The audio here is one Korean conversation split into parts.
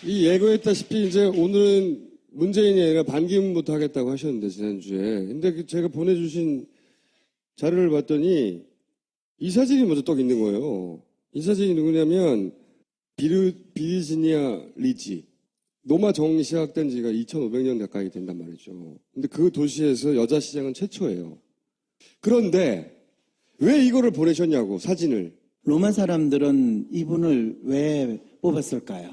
이 예고했다시피 이제 오늘은 문재인이 아니라 반기문부터 하겠다고 하셨는데 지난주에. 근데 제가 보내주신 자료를 봤더니 이 사진이 먼저 떡 있는 거예요. 이 사진이 누구냐면 비르지니아 리지. 노마 정이 시작된 지가 2500년 가까이 된단 말이죠. 근데 그 도시에서 여자 시장은 최초예요. 그런데 왜 이거를 보내셨냐고, 사진을. 로마 사람들은 이분을 왜 뽑았을까요?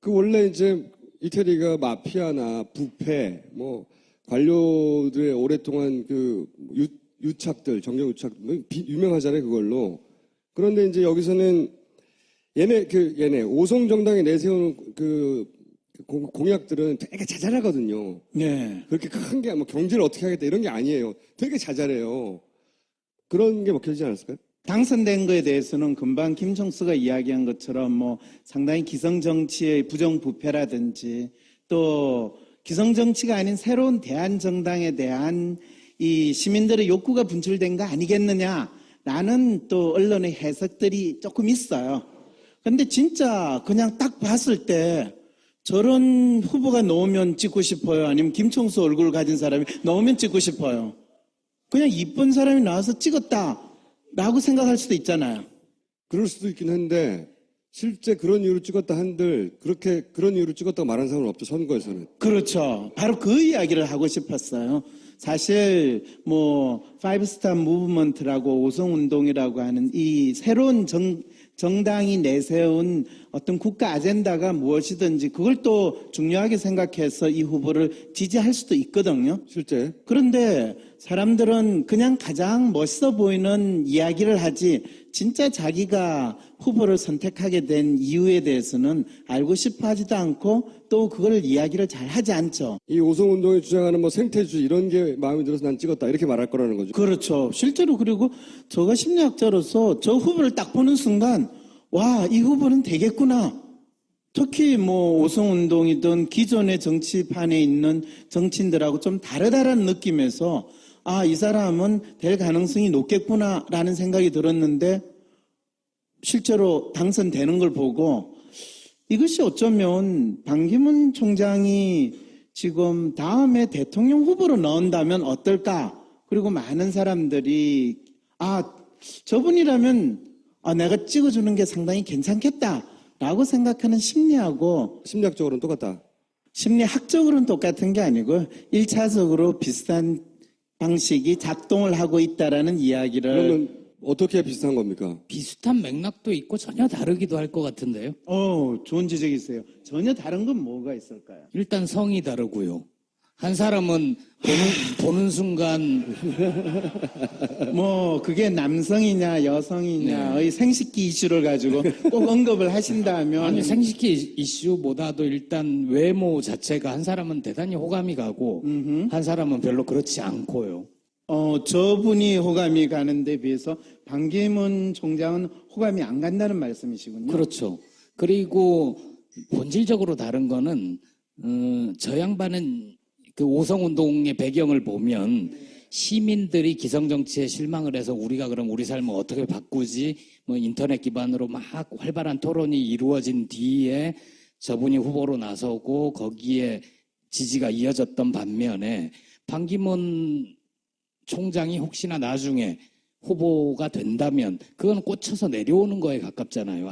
그 원래 이제 이태리가 마피아나 부패, 뭐 관료들의 오랫동안 그 유착들, 정경 유착, 유명하잖아요, 그걸로. 그런데 이제 여기서는 얘네 오송 정당에 내세운 그 공약들은 되게 자잘하거든요. 네. 그렇게 큰 게 뭐 경제를 어떻게 하겠다 이런 게 아니에요. 되게 자잘해요. 그런 게 먹혀지지 않았을까요? 당선된 거에 대해서는 금방 김총수가 이야기한 것처럼 뭐 상당히 기성정치의 부정부패라든지 또 기성정치가 아닌 새로운 대한정당에 대한 이 시민들의 욕구가 분출된 거 아니겠느냐라는 또 언론의 해석들이 조금 있어요. 근데 진짜 그냥 딱 봤을 때 저런 후보가 나오면 찍고 싶어요? 아니면 김총수 얼굴 가진 사람이 나오면 찍고 싶어요? 그냥 이쁜 사람이 나와서 찍었다라고 생각할 수도 있잖아요. 그럴 수도 있긴 한데 실제 그런 이유로 찍었다 한들 그렇게 그런 이유로 찍었다고 말한 사람은 없죠, 선거에서는. 그렇죠. 바로 그 이야기를 하고 싶었어요. 사실 뭐 파이브스타 무브먼트라고 오성운동이라고 하는 이 새로운 정당이 내세운 어떤 국가 아젠다가 무엇이든지 그걸 또 중요하게 생각해서 이 후보를 지지할 수도 있거든요. 실제. 그런데 사람들은 그냥 가장 멋있어 보이는 이야기를 하지 진짜 자기가 후보를 선택하게 된 이유에 대해서는 알고 싶어 하지도 않고 또 그걸 이야기를 잘 하지 않죠. 이 오송운동이 주장하는 뭐 생태주의 이런 게 마음에 들어서 난 찍었다 이렇게 말할 거라는 거죠. 그렇죠. 실제로 그리고 저가 심리학자로서 저 후보를 딱 보는 순간 와, 이 후보는 되겠구나. 특히 뭐 오송운동이든 기존의 정치판에 있는 정치인들하고 좀 다르다라는 느낌에서 아, 이 사람은 될 가능성이 높겠구나라는 생각이 들었는데 실제로 당선되는 걸 보고 이것이 어쩌면 반기문 총장이 지금 다음에 대통령 후보로 나온다면 어떨까? 그리고 많은 사람들이 저분이라면 내가 찍어주는 게 상당히 괜찮겠다라고 생각하는 심리하고 심리학적으로는 똑같다. 심리학적으로는 똑같은 게 아니고 1차적으로 비슷한 방식이 작동을 하고 있다라는 이야기를. 그러면 어떻게 비슷한 겁니까? 비슷한 맥락도 있고 전혀 다르기도 할 것 같은데요. 좋은 지적이세요. 전혀 다른 건 뭐가 있을까요? 일단 성이 다르고요. 한 사람은 보는 순간 뭐 그게 남성이냐 여성이냐의 생식기 이슈를 가지고 꼭 언급을 하신다면 아니 생식기 이슈보다도 일단 외모 자체가 한 사람은 대단히 호감이 가고 한 사람은 별로 그렇지 않고요. 저분이 호감이 가는데 비해서 반기문 총장은 호감이 안 간다는 말씀이시군요. 그렇죠. 그리고 본질적으로 다른 거는 저 양반은 그 오성운동의 배경을 보면 시민들이 기성정치에 실망을 해서 우리가 그럼 우리 삶을 어떻게 바꾸지? 뭐 인터넷 기반으로 막 활발한 토론이 이루어진 뒤에 저분이 후보로 나서고 거기에 지지가 이어졌던 반면에 반기문 총장이 혹시나 나중에 후보가 된다면 그건 꽂혀서 내려오는 거에 가깝잖아요.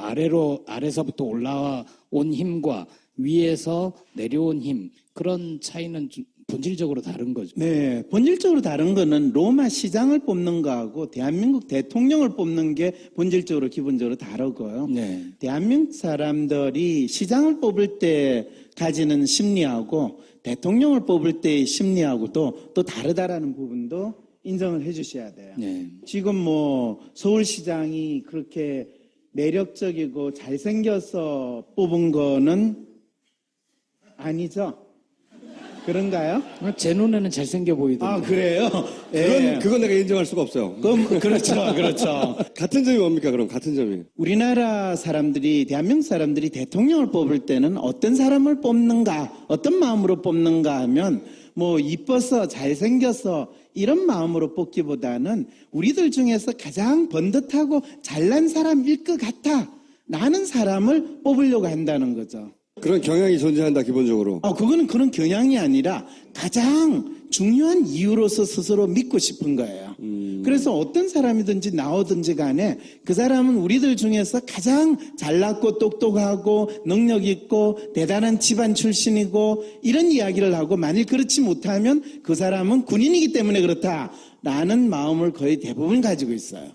아래서부터 올라온 힘과 위에서 내려온 힘, 그런 차이는 본질적으로 다른 거죠. 네, 본질적으로 다른 거는 로마 시장을 뽑는 거하고 대한민국 대통령을 뽑는 게 본질적으로 기본적으로 다르고요. 네. 대한민국 사람들이 시장을 뽑을 때 가지는 심리하고 대통령을 뽑을 때의 심리하고도 또 다르다라는 부분도 인정을 해 주셔야 돼요. 네. 지금 뭐 서울시장이 그렇게 매력적이고 잘생겨서 뽑은 거는 아니죠? 그런가요? 제 눈에는 잘생겨 보이던데. 그래요? 예. 그건 내가 인정할 수가 없어요. 그렇죠. 그렇죠. 같은 점이 뭡니까, 그럼? 같은 점이. 우리나라 사람들이, 대한민국 사람들이 대통령을 뽑을 때는 어떤 사람을 뽑는가, 어떤 마음으로 뽑는가 하면 뭐 이뻐서 잘생겨서 이런 마음으로 뽑기보다는 우리들 중에서 가장 번듯하고 잘난 사람일 것 같아 라는 사람을 뽑으려고 한다는 거죠. 그런 경향이 존재한다, 기본적으로. 그거는 그런 경향이 아니라 가장 중요한 이유로서 스스로 믿고 싶은 거예요. 그래서 어떤 사람이든지 나오든지 간에 그 사람은 우리들 중에서 가장 잘났고 똑똑하고 능력 있고 대단한 집안 출신이고 이런 이야기를 하고 만일 그렇지 못하면 그 사람은 군인이기 때문에 그렇다라는 마음을 거의 대부분 가지고 있어요.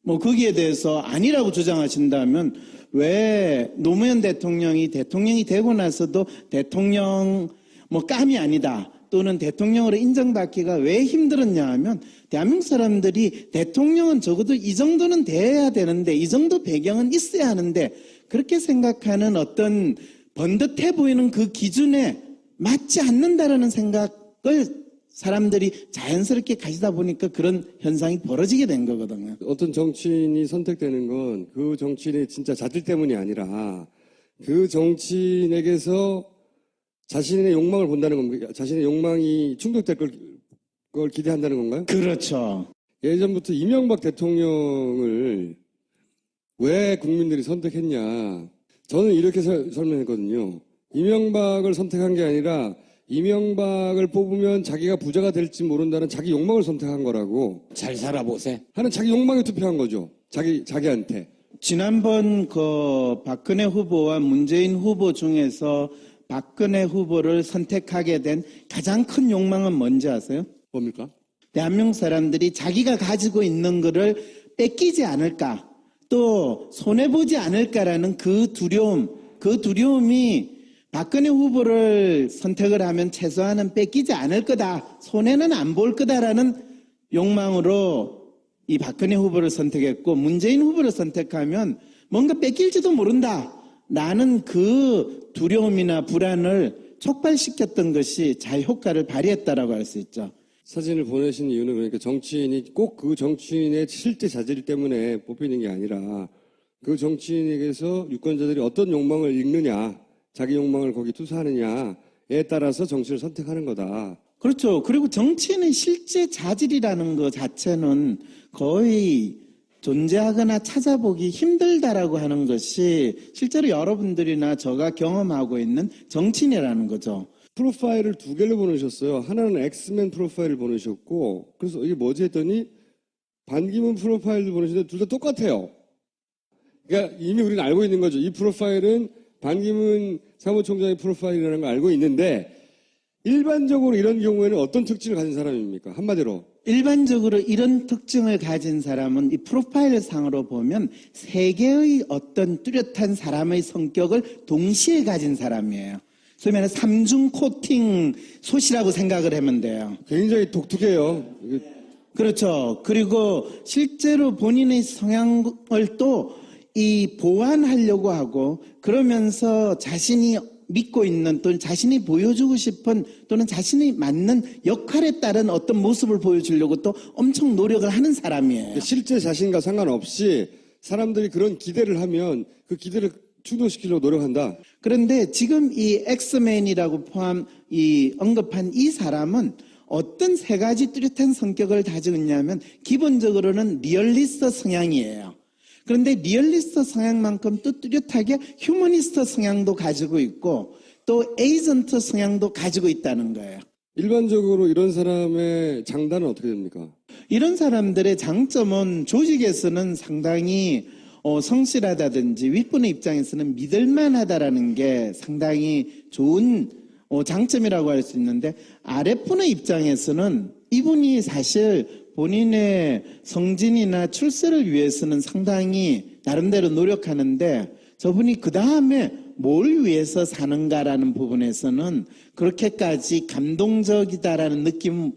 뭐 거기에 대해서 아니라고 주장하신다면 왜 노무현 대통령이 되고 나서도 대통령 뭐 깜이 아니다 또는 대통령으로 인정받기가 왜 힘들었냐 하면 대한민국 사람들이 대통령은 적어도 이 정도는 돼야 되는데 이 정도 배경은 있어야 하는데 그렇게 생각하는 어떤 번듯해 보이는 그 기준에 맞지 않는다라는 생각을 사람들이 자연스럽게 가지다 보니까 그런 현상이 벌어지게 된 거거든요. 어떤 정치인이 선택되는 건 그 정치인의 진짜 자질 때문이 아니라 그 정치인에게서 자신의 욕망을 본다는 겁니까? 자신의 욕망이 충족될 걸 기대한다는 건가요? 그렇죠. 예전부터 이명박 대통령을 왜 국민들이 선택했냐. 저는 이렇게 설명했거든요. 이명박을 선택한 게 아니라 이명박을 뽑으면 자기가 부자가 될지 모른다는 자기 욕망을 선택한 거라고. 잘 살아보세. 하는 자기 욕망에 투표한 거죠. 자기한테. 지난번 그 박근혜 후보와 문재인 후보 중에서 박근혜 후보를 선택하게 된 가장 큰 욕망은 뭔지 아세요? 뭡니까? 대한민국 사람들이 자기가 가지고 있는 거를 뺏기지 않을까, 또 손해보지 않을까라는 그 두려움이 박근혜 후보를 선택을 하면 최소한은 뺏기지 않을 거다, 손해는 안 볼 거다라는 욕망으로 이 박근혜 후보를 선택했고, 문재인 후보를 선택하면 뭔가 뺏길지도 모른다라는 그 두려움이나 불안을 촉발시켰던 것이 잘 효과를 발휘했다라고 할 수 있죠. 사진을 보내신 이유는 그러니까 정치인이 꼭 그 정치인의 실제 자질 때문에 뽑히는 게 아니라 그 정치인에게서 유권자들이 어떤 욕망을 읽느냐, 자기 욕망을 거기 투사하느냐에 따라서 정치를 선택하는 거다. 그렇죠. 그리고 정치인의 실제 자질이라는 것 자체는 거의 존재하거나 찾아보기 힘들다라고 하는 것이 실제로 여러분들이나 저가 경험하고 있는 정치인이라는 거죠. 프로파일을 두 개를 보내셨어요. 하나는 엑스맨 프로파일을 보내셨고, 그래서 이게 뭐지 했더니 반기문 프로파일도 보내셨는데 둘 다 똑같아요. 그러니까 이미 우리는 알고 있는 거죠. 이 프로파일은 반기문 사무총장의 프로파일이라는 걸 알고 있는데, 일반적으로 이런 경우에는 어떤 특징을 가진 사람입니까? 한마디로. 일반적으로 이런 특징을 가진 사람은 이 프로파일 상으로 보면 세 개의 어떤 뚜렷한 사람의 성격을 동시에 가진 사람이에요. 소위 말하는 삼중 코팅 솥이라고 생각을 하면 돼요. 굉장히 독특해요. 그렇죠. 그리고 실제로 본인의 성향을 또 이 보완하려고 하고, 그러면서 자신이 믿고 있는 또는 자신이 보여주고 싶은 또는 자신이 맞는 역할에 따른 어떤 모습을 보여주려고 또 엄청 노력을 하는 사람이에요. 실제 자신과 상관없이 사람들이 그런 기대를 하면 그 기대를 충족시키려고 노력한다. 그런데 지금 이 엑스맨이라고 언급한 이 사람은 어떤 세 가지 뚜렷한 성격을 가지고 있냐면, 기본적으로는 리얼리스트 성향이에요. 그런데 리얼리스트 성향만큼 또 뚜렷하게 휴머니스트 성향도 가지고 있고 또 에이전트 성향도 가지고 있다는 거예요. 일반적으로 이런 사람의 장단은 어떻게 됩니까? 이런 사람들의 장점은 조직에서는 상당히 성실하다든지 윗분의 입장에서는 믿을만하다라는 게 상당히 좋은 장점이라고 할 수 있는데, 아랫분의 입장에서는 이분이 사실 본인의 성진이나 출세를 위해서는 상당히 나름대로 노력하는데, 저분이 그 다음에 뭘 위해서 사는가라는 부분에서는 그렇게까지 감동적이다라는 느낌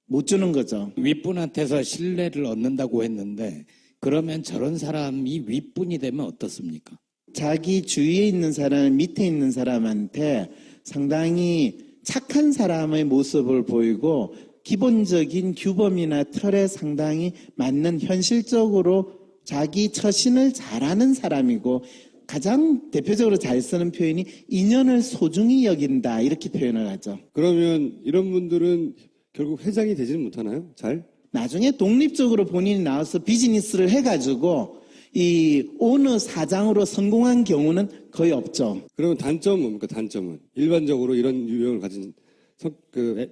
못 주는 거죠. 윗분한테서 신뢰를 얻는다고 했는데, 그러면 저런 사람이 윗분이 되면 어떻습니까? 자기 주위에 있는 사람, 밑에 있는 사람한테 상당히 착한 사람의 모습을 보이고 기본적인 규범이나 틀에 상당히 맞는, 현실적으로 자기 처신을 잘하는 사람이고, 가장 대표적으로 잘 쓰는 표현이 인연을 소중히 여긴다, 이렇게 표현을 하죠. 그러면 이런 분들은 결국 회장이 되지는 못하나요? 잘? 나중에 독립적으로 본인이 나와서 비즈니스를 해가지고 이 어느 사장으로 성공한 경우는 거의 없죠. 그러면 단점은 뭡니까? 단점은 일반적으로 이런 유형을 가진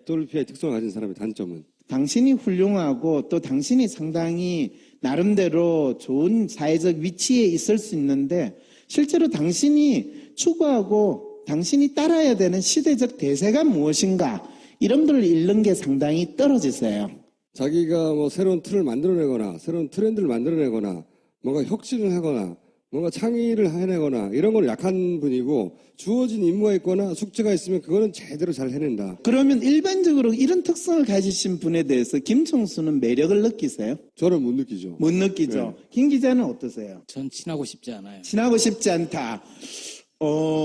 또르피아의 특성을 가진 사람의 단점은 당신이 훌륭하고 또 당신이 상당히 나름대로 좋은 사회적 위치에 있을 수 있는데 실제로 당신이 추구하고 당신이 따라야 되는 시대적 대세가 무엇인가 이런 걸 잃는 게 상당히 떨어지세요. 자기가 뭐 새로운 틀을 만들어내거나 새로운 트렌드를 만들어내거나 뭔가 혁신을 하거나 뭔가 창의를 해내거나 이런 걸 약한 분이고 주어진 임무가 있거나 숙제가 있으면 그거는 제대로 잘 해낸다. 그러면 일반적으로 이런 특성을 가지신 분에 대해서 김총수는 매력을 느끼세요? 저는 못 느끼죠. 못 느끼죠. 김 기자는 어떠세요? 전 친하고 싶지 않아요. 친하고 싶지 않다.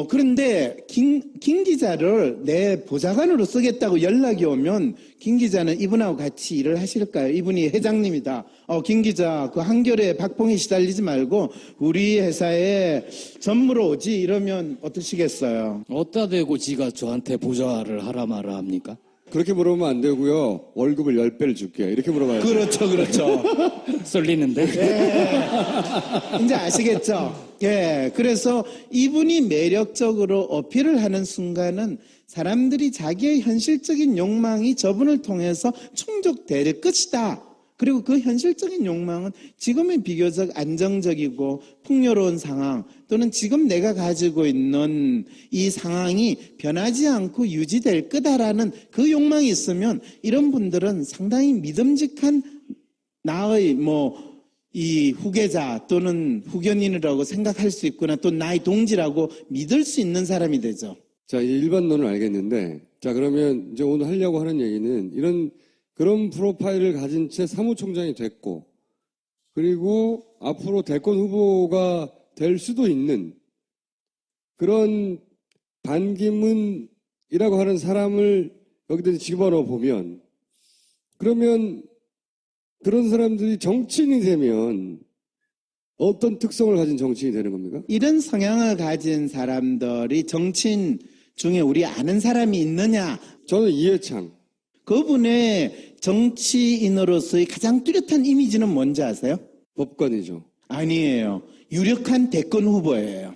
그런데 김 기자를 내 보좌관으로 쓰겠다고 연락이 오면 김 기자는 이분하고 같이 일을 하실까요? 이분이 회장님이다. 김 기자 그 한겨레 박봉에 시달리지 말고 우리 회사에 전무로 오지 이러면 어떠시겠어요? 어디다 대고 지가 저한테 보좌를 하라 마라 합니까? 그렇게 물어보면 안 되고요. 월급을 10배를 줄게. 이렇게 물어봐야죠. 그렇죠. 쏠리는데? 이제 아시겠죠? 예. 그래서 이분이 매력적으로 어필을 하는 순간은 사람들이 자기의 현실적인 욕망이 저분을 통해서 충족될 것이다. 그리고 그 현실적인 욕망은 지금의 비교적 안정적이고 풍요로운 상황 또는 지금 내가 가지고 있는 이 상황이 변하지 않고 유지될 거다라는 그 욕망이 있으면 이런 분들은 상당히 믿음직한 나의 이 후계자 또는 후견인이라고 생각할 수 있구나 또 나의 동지라고 믿을 수 있는 사람이 되죠. 자, 이 일반론은 알겠는데, 자, 그러면 이제 오늘 하려고 하는 얘기는 그런 프로파일을 가진 채 사무총장이 됐고, 그리고 앞으로 대권 후보가 될 수도 있는 그런 반기문이라고 하는 사람을 여기다 집어넣어 보면, 그러면 그런 사람들이 정치인이 되면 어떤 특성을 가진 정치인이 되는 겁니까? 이런 성향을 가진 사람들이 정치인 중에 우리 아는 사람이 있느냐? 저는 이해창. 그분의 정치인으로서의 가장 뚜렷한 이미지는 뭔지 아세요? 법관이죠. 아니에요. 유력한 대권 후보예요.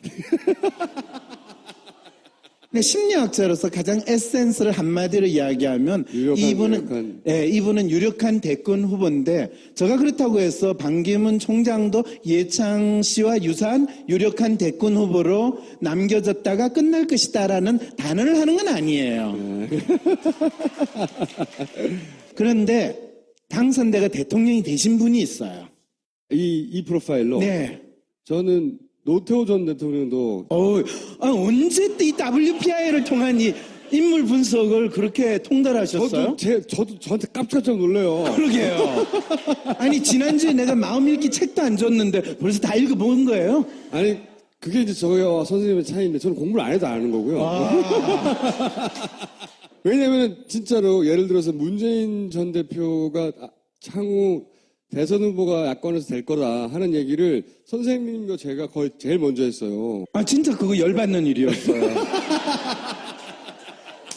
근데 심리학자로서 가장 에센스를 한마디로 이야기하면 이분은 유력한 대권 후보인데 제가 그렇다고 해서 반기문 총장도 이해창 씨와 유사한 유력한 대권 후보로 남겨졌다가 끝날 것이다라는 단언을 하는 건 아니에요. 그런데 당선돼가 대통령이 되신 분이 있어요. 이 프로파일로 네. 저는 노태우 전 대통령도 언제 이 WPI를 통한 이 인물 분석을 그렇게 통달하셨어요? 저도 저한테 깜짝깜짝 놀래요. 그러게요. 아니 지난주에 내가 마음 읽기 책도 안 줬는데 벌써 다 읽어본 거예요? 아니 그게 이제 저와 선생님의 차이인데 저는 공부를 안 해도 아는 거고요. 왜냐하면 진짜로 예를 들어서 문재인 전 대표가 향후 대선 후보가 야권에서 될 거다 하는 얘기를 선생님과 제가 거의 제일 먼저 했어요. 진짜 그거 열받는 일이었어요.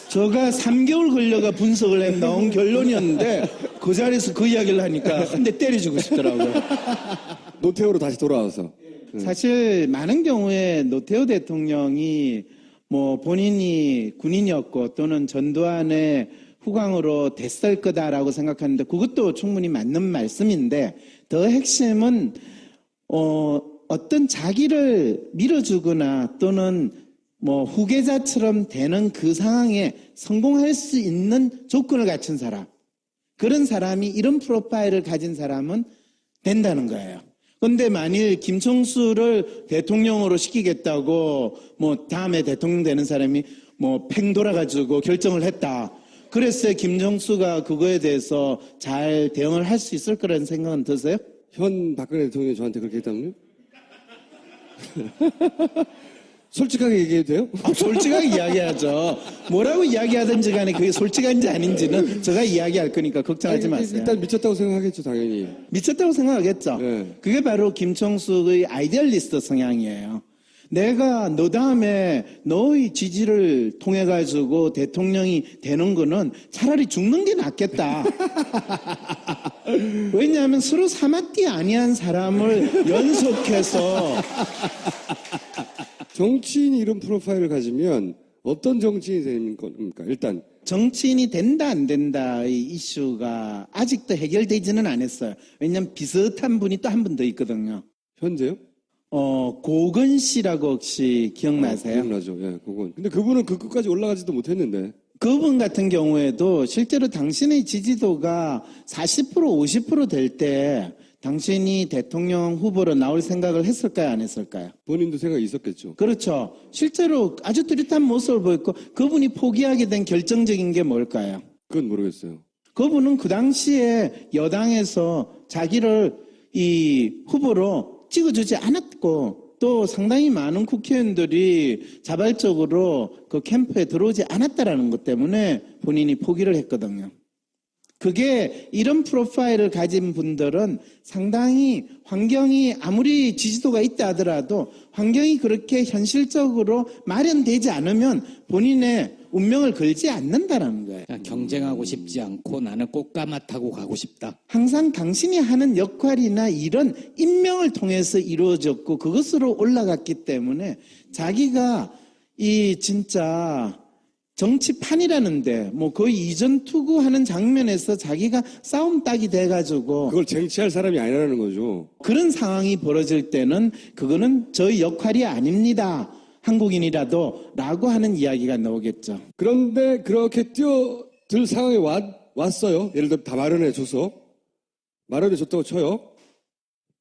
제가 3개월 걸려가 분석을 해 나온 결론이었는데 그 자리에서 그 이야기를 하니까 한 대 때려주고 싶더라고요. 노태우로 다시 돌아와서. 사실 많은 경우에 노태우 대통령이 본인이 군인이었고 또는 전두환의 후광으로 됐을 거다라고 생각하는데 그것도 충분히 맞는 말씀인데 더 핵심은 어떤 자기를 밀어주거나 또는 후계자처럼 되는 그 상황에 성공할 수 있는 조건을 갖춘 사람 그런 사람이 이런 프로파일을 가진 사람은 된다는 거예요. 그런데 만일 김총수를 대통령으로 시키겠다고 다음에 대통령 되는 사람이 팽 돌아가지고 결정을 했다. 그랬어요. 김정수가 그거에 대해서 잘 대응을 할 수 있을 거라는 생각은 드세요? 현 박근혜 대통령이 저한테 그렇게 했다면요? 솔직하게 얘기해도 돼요? 솔직하게 이야기하죠. 뭐라고 이야기하든지 간에 그게 솔직한지 아닌지는 제가 이야기할 거니까 걱정하지 마세요. 일단 미쳤다고 생각하겠죠, 당연히. 미쳤다고 생각하겠죠. 네. 그게 바로 김총수의 아이디얼리스트 성향이에요. 내가 너 다음에 너의 지지를 통해 가지고 대통령이 되는 거는 차라리 죽는 게 낫겠다. 왜냐하면 서로 사마띠 아니한 사람을 연속해서 정치인이 이런 프로파일을 가지면 어떤 정치인이 되는 겁니까? 일단 정치인이 된다 안 된다의 이슈가 아직도 해결되지는 않았어요. 왜냐하면 비슷한 분이 또 한 분 더 있거든요. 현재요? 고건 씨라고 혹시 기억나세요? 기억나죠. 예, 그건. 근데 그분은 그 끝까지 올라가지도 못했는데. 그분 같은 경우에도 실제로 당신의 지지도가 40% 50% 될 때 당신이 대통령 후보로 나올 생각을 했을까요? 안 했을까요? 본인도 생각이 있었겠죠. 그렇죠. 실제로 아주 뚜렷한 모습을 보였고 그분이 포기하게 된 결정적인 게 뭘까요? 그건 모르겠어요. 그분은 그 당시에 여당에서 자기를 이 후보로 찍어주지 않았고 또 상당히 많은 국회의원들이 자발적으로 그 캠프에 들어오지 않았다라는 것 때문에 본인이 포기를 했거든요. 그게 이런 프로파일을 가진 분들은 상당히 환경이 아무리 지지도가 있다 하더라도 환경이 그렇게 현실적으로 마련되지 않으면 본인의 운명을 걸지 않는다는 거예요. 경쟁하고 싶지 않고 나는 꽃가마 타고 가고 싶다. 항상 당신이 하는 역할이나 일은 임명을 통해서 이루어졌고 그것으로 올라갔기 때문에 자기가 이 진짜 정치판이라는데 뭐 거의 이전 투구하는 장면에서 자기가 싸움 딱이 돼가지고 그걸 쟁취할 사람이 아니라는 거죠. 그런 상황이 벌어질 때는 그거는 저희 역할이 아닙니다. 한국인이라도 라고 하는 이야기가 나오겠죠. 그런데 그렇게 뛰어들 상황에 왔어요. 예를 들어 다 마련해줘서. 마련해줬다고 쳐요.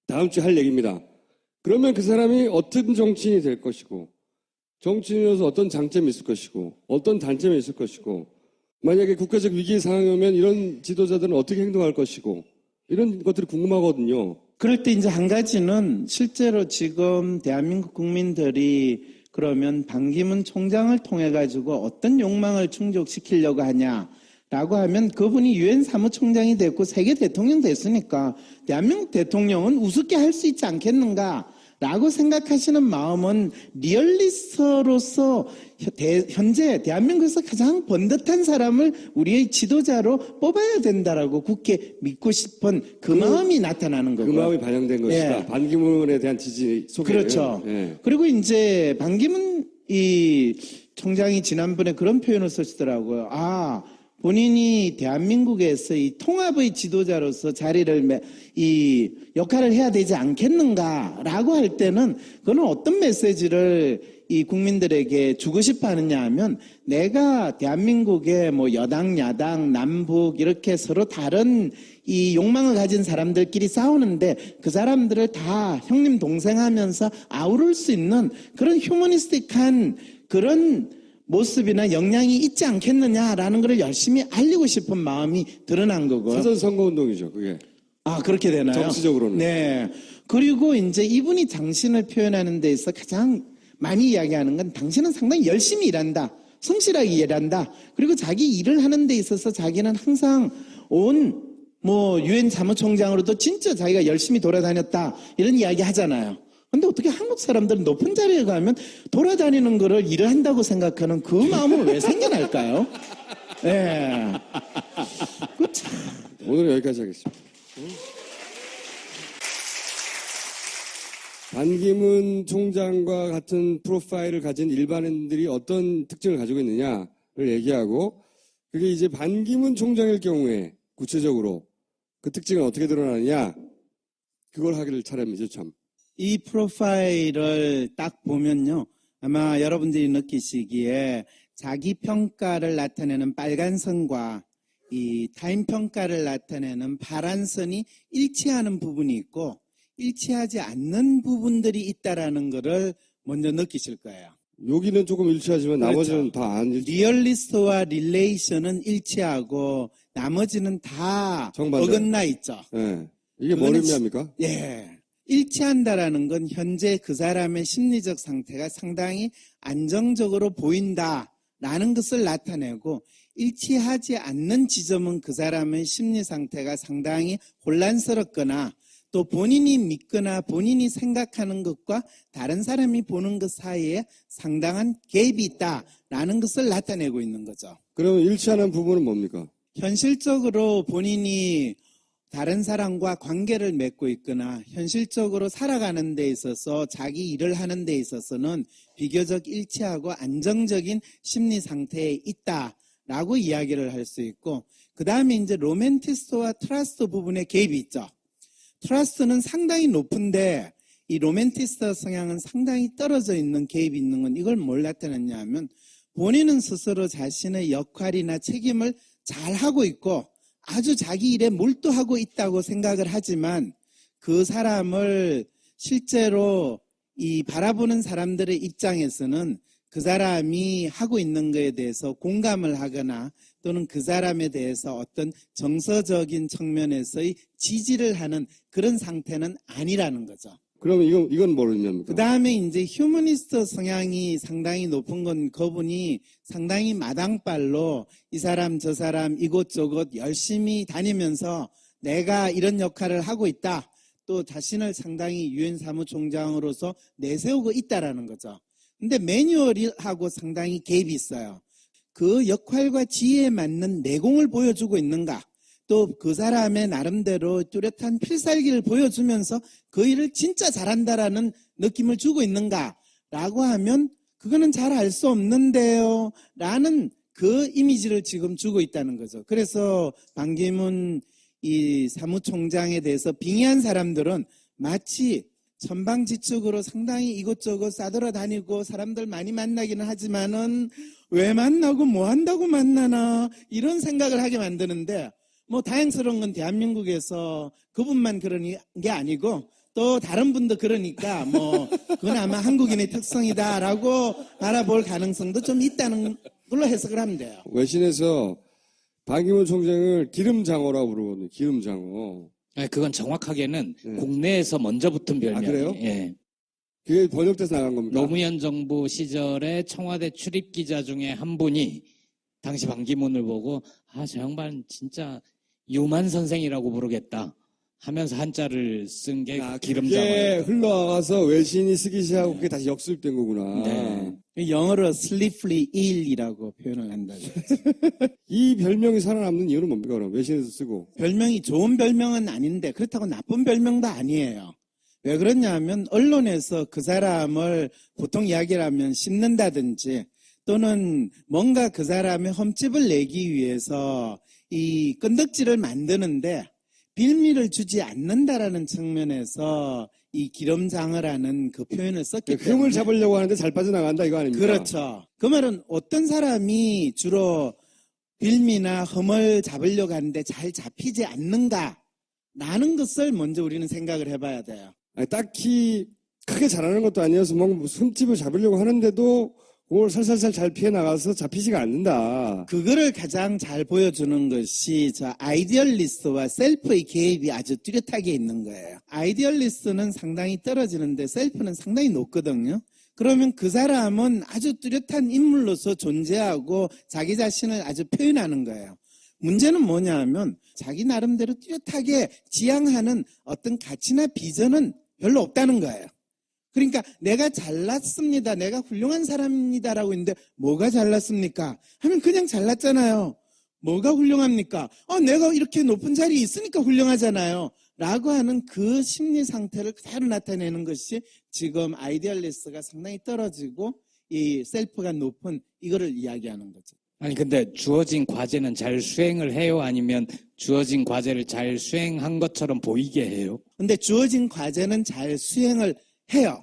다음 주에 할 얘기입니다. 그러면 그 사람이 어떤 정치인이 될 것이고 정치인으로서 어떤 장점이 있을 것이고 어떤 단점이 있을 것이고 만약에 국가적 위기 상황이 오면 이런 지도자들은 어떻게 행동할 것이고 이런 것들이 궁금하거든요. 그럴 때 이제 한 가지는 실제로 지금 대한민국 국민들이 그러면 반기문 총장을 통해 가지고 어떤 욕망을 충족시키려고 하냐라고 하면 그분이 유엔 사무총장이 됐고 세계 대통령 됐으니까 대한민국 대통령은 우습게 할 수 있지 않겠는가? 라고 생각하시는 마음은 리얼리스트로서 현재 대한민국에서 가장 번듯한 사람을 우리의 지도자로 뽑아야 된다라고 굳게 믿고 싶은 그 마음이 나타나는 거고요. 그 마음이 반영된 것이다. 예. 반기문에 대한 지지 속에. 그렇죠. 예. 그리고 이제 반기문 이 총장이 지난번에 그런 표현을 쓰시더라고요. 본인이 대한민국에서 이 통합의 지도자로서 자리를 이 역할을 해야 되지 않겠는가라고 할 때는 그는 어떤 메시지를 이 국민들에게 주고 싶어 하느냐 하면 내가 대한민국의 뭐 여당, 야당, 남북 이렇게 서로 다른 이 욕망을 가진 사람들끼리 싸우는데 그 사람들을 다 형님 동생 하면서 아우를 수 있는 그런 휴머니스틱한 그런 모습이나 역량이 있지 않겠느냐라는 것을 열심히 알리고 싶은 마음이 드러난 거고요. 사전 선거운동이죠, 그게. 그렇게 되나요? 정치적으로는. 네. 그리고 이제 이분이 당신을 표현하는 데 있어 가장 많이 이야기하는 건 당신은 상당히 열심히 일한다. 성실하게 일한다. 그리고 자기 일을 하는 데 있어서 자기는 항상 유엔 사무총장으로도 진짜 자기가 열심히 돌아다녔다. 이런 이야기 하잖아요. 근데 어떻게 한국 사람들은 높은 자리에 가면 돌아다니는 거를 일을 한다고 생각하는 그 마음은 왜 생겨날까요? 예. 오늘 여기까지 하겠습니다. 반기문 총장과 같은 프로파일을 가진 일반인들이 어떤 특징을 가지고 있느냐를 얘기하고 그게 이제 반기문 총장일 경우에 구체적으로 그 특징은 어떻게 드러나느냐 그걸 하기를 차례입니다. 참. 이 프로파일을 딱 보면요. 아마 여러분들이 느끼시기에 자기 평가를 나타내는 빨간 선과 이 타인 평가를 나타내는 파란 선이 일치하는 부분이 있고 일치하지 않는 부분들이 있다라는 것을 먼저 느끼실 거예요. 여기는 조금 일치하지만 그렇죠. 나머지는 다 안 일치. 리얼리스트와 릴레이션은 일치하고 나머지는 다 정반대. 어긋나 있죠. 예. 이게 뭘 그거는 의미합니까? 예. 일치한다라는 건 현재 그 사람의 심리적 상태가 상당히 안정적으로 보인다라는 것을 나타내고 일치하지 않는 지점은 그 사람의 심리 상태가 상당히 혼란스럽거나 또 본인이 믿거나 본인이 생각하는 것과 다른 사람이 보는 것 사이에 상당한 갭이 있다라는 것을 나타내고 있는 거죠. 그러면 일치하는 부분은 뭡니까? 현실적으로 본인이 다른 사람과 관계를 맺고 있거나 현실적으로 살아가는 데 있어서 자기 일을 하는 데 있어서는 비교적 일치하고 안정적인 심리 상태에 있다라고 이야기를 할 수 있고, 그 다음에 이제 로맨티스트와 트러스트 부분에 개입이 있죠. 트러스트는 상당히 높은데 이 로맨티스트 성향은 상당히 떨어져 있는 개입이 있는 건 이걸 뭘 나타냈냐 하면, 본인은 스스로 자신의 역할이나 책임을 잘 하고 있고 아주 자기 일에 몰두하고 있다고 생각을 하지만, 그 사람을 실제로 이 바라보는 사람들의 입장에서는 그 사람이 하고 있는 것에 대해서 공감을 하거나 또는 그 사람에 대해서 어떤 정서적인 측면에서의 지지를 하는 그런 상태는 아니라는 거죠. 그러면 이건 뭘 의미합니까? 그 다음에 이제 휴머니스트 성향이 상당히 높은 건, 그분이 상당히 마당발로 이 사람 저 사람 이곳저곳 열심히 다니면서 내가 이런 역할을 하고 있다, 또 자신을 상당히 유엔 사무총장으로서 내세우고 있다라는 거죠. 근데 매뉴얼하고 상당히 갭이 있어요. 그 역할과 지혜에 맞는 내공을 보여주고 있는가, 또 그 사람의 나름대로 뚜렷한 필살기를 보여주면서 그 일을 진짜 잘한다라는 느낌을 주고 있는가라고 하면 그거는 잘 알 수 없는데요 라는 그 이미지를 지금 주고 있다는 거죠. 그래서 반기문 이 사무총장에 대해서 빙의한 사람들은 마치 천방지축으로 상당히 이곳저곳 싸돌아다니고 사람들 많이 만나기는 하지만은 왜 만나고 뭐 한다고 만나나 이런 생각을 하게 만드는데, 뭐 다행스러운 건 대한민국에서 그분만 그런 게 아니고 또 다른 분도 그러니까 뭐 그건 아마 한국인의 특성이다라고 바라볼 가능성도 좀 있다는 걸로 해석을 하면 돼요. 외신에서 반기문 총장을 기름장어라고 부르거든요. 기름장어. 아니, 그건 정확하게는 네. 국내에서 먼저 붙은 별명이에요. 그래요? 예. 그게 번역돼서 나간 겁니까? 노무현 정부 시절에 청와대 출입 기자 중에 한 분이 당시 반기문을 보고 저 양반 진짜 유만 선생이라고 부르겠다 하면서 한자를 쓴 게 그게 기름장어예요. 흘러와서 외신이 쓰기 시작하고 그게 다시 역습된 거구나. 네. 영어로 slippery eel이라고 표현을 한다고. 이 별명이 살아남는 이유는 뭡니까? 그럼 외신에서 쓰고. 별명이 좋은 별명은 아닌데 그렇다고 나쁜 별명도 아니에요. 왜 그러냐 하면 언론에서 그 사람을 보통 이야기를 하면 씹는다든지 또는 뭔가 그 사람의 흠집을 내기 위해서 이 건덕지를 만드는데 빌미를 주지 않는다라는 측면에서 이 기름장어라는 그 표현을 썼기 때문에, 흠을 잡으려고 하는데 잘 빠져나간다 이거 아닙니까? 그렇죠. 그 말은 어떤 사람이 주로 빌미나 흠을 잡으려고 하는데 잘 잡히지 않는가라는 것을 먼저 우리는 생각을 해봐야 돼요. 아니, 딱히 크게 잘하는 것도 아니어서 뭔가 흠집을 잡으려고 하는데도 그걸 살살살 잘 피해 나가서 잡히지가 않는다. 그거를 가장 잘 보여주는 것이 저 아이디얼리스트와 셀프의 개입이 아주 뚜렷하게 있는 거예요. 아이디얼리스트는 상당히 떨어지는데 셀프는 상당히 높거든요. 그러면 그 사람은 아주 뚜렷한 인물로서 존재하고 자기 자신을 아주 표현하는 거예요. 문제는 뭐냐 하면 자기 나름대로 뚜렷하게 지향하는 어떤 가치나 비전은 별로 없다는 거예요. 그러니까 내가 잘났습니다. 내가 훌륭한 사람입니다라고 했는데 뭐가 잘났습니까? 하면 그냥 잘났잖아요. 뭐가 훌륭합니까? 내가 이렇게 높은 자리에 있으니까 훌륭하잖아요. 라고 하는 그 심리 상태를 그대로 나타내는 것이 지금 아이디얼리스트가 상당히 떨어지고 이 셀프가 높은 이거를 이야기하는 거죠. 아니 근데 주어진 과제는 잘 수행을 해요? 아니면 주어진 과제를 잘 수행한 것처럼 보이게 해요? 근데 주어진 과제는 잘 수행을 해요.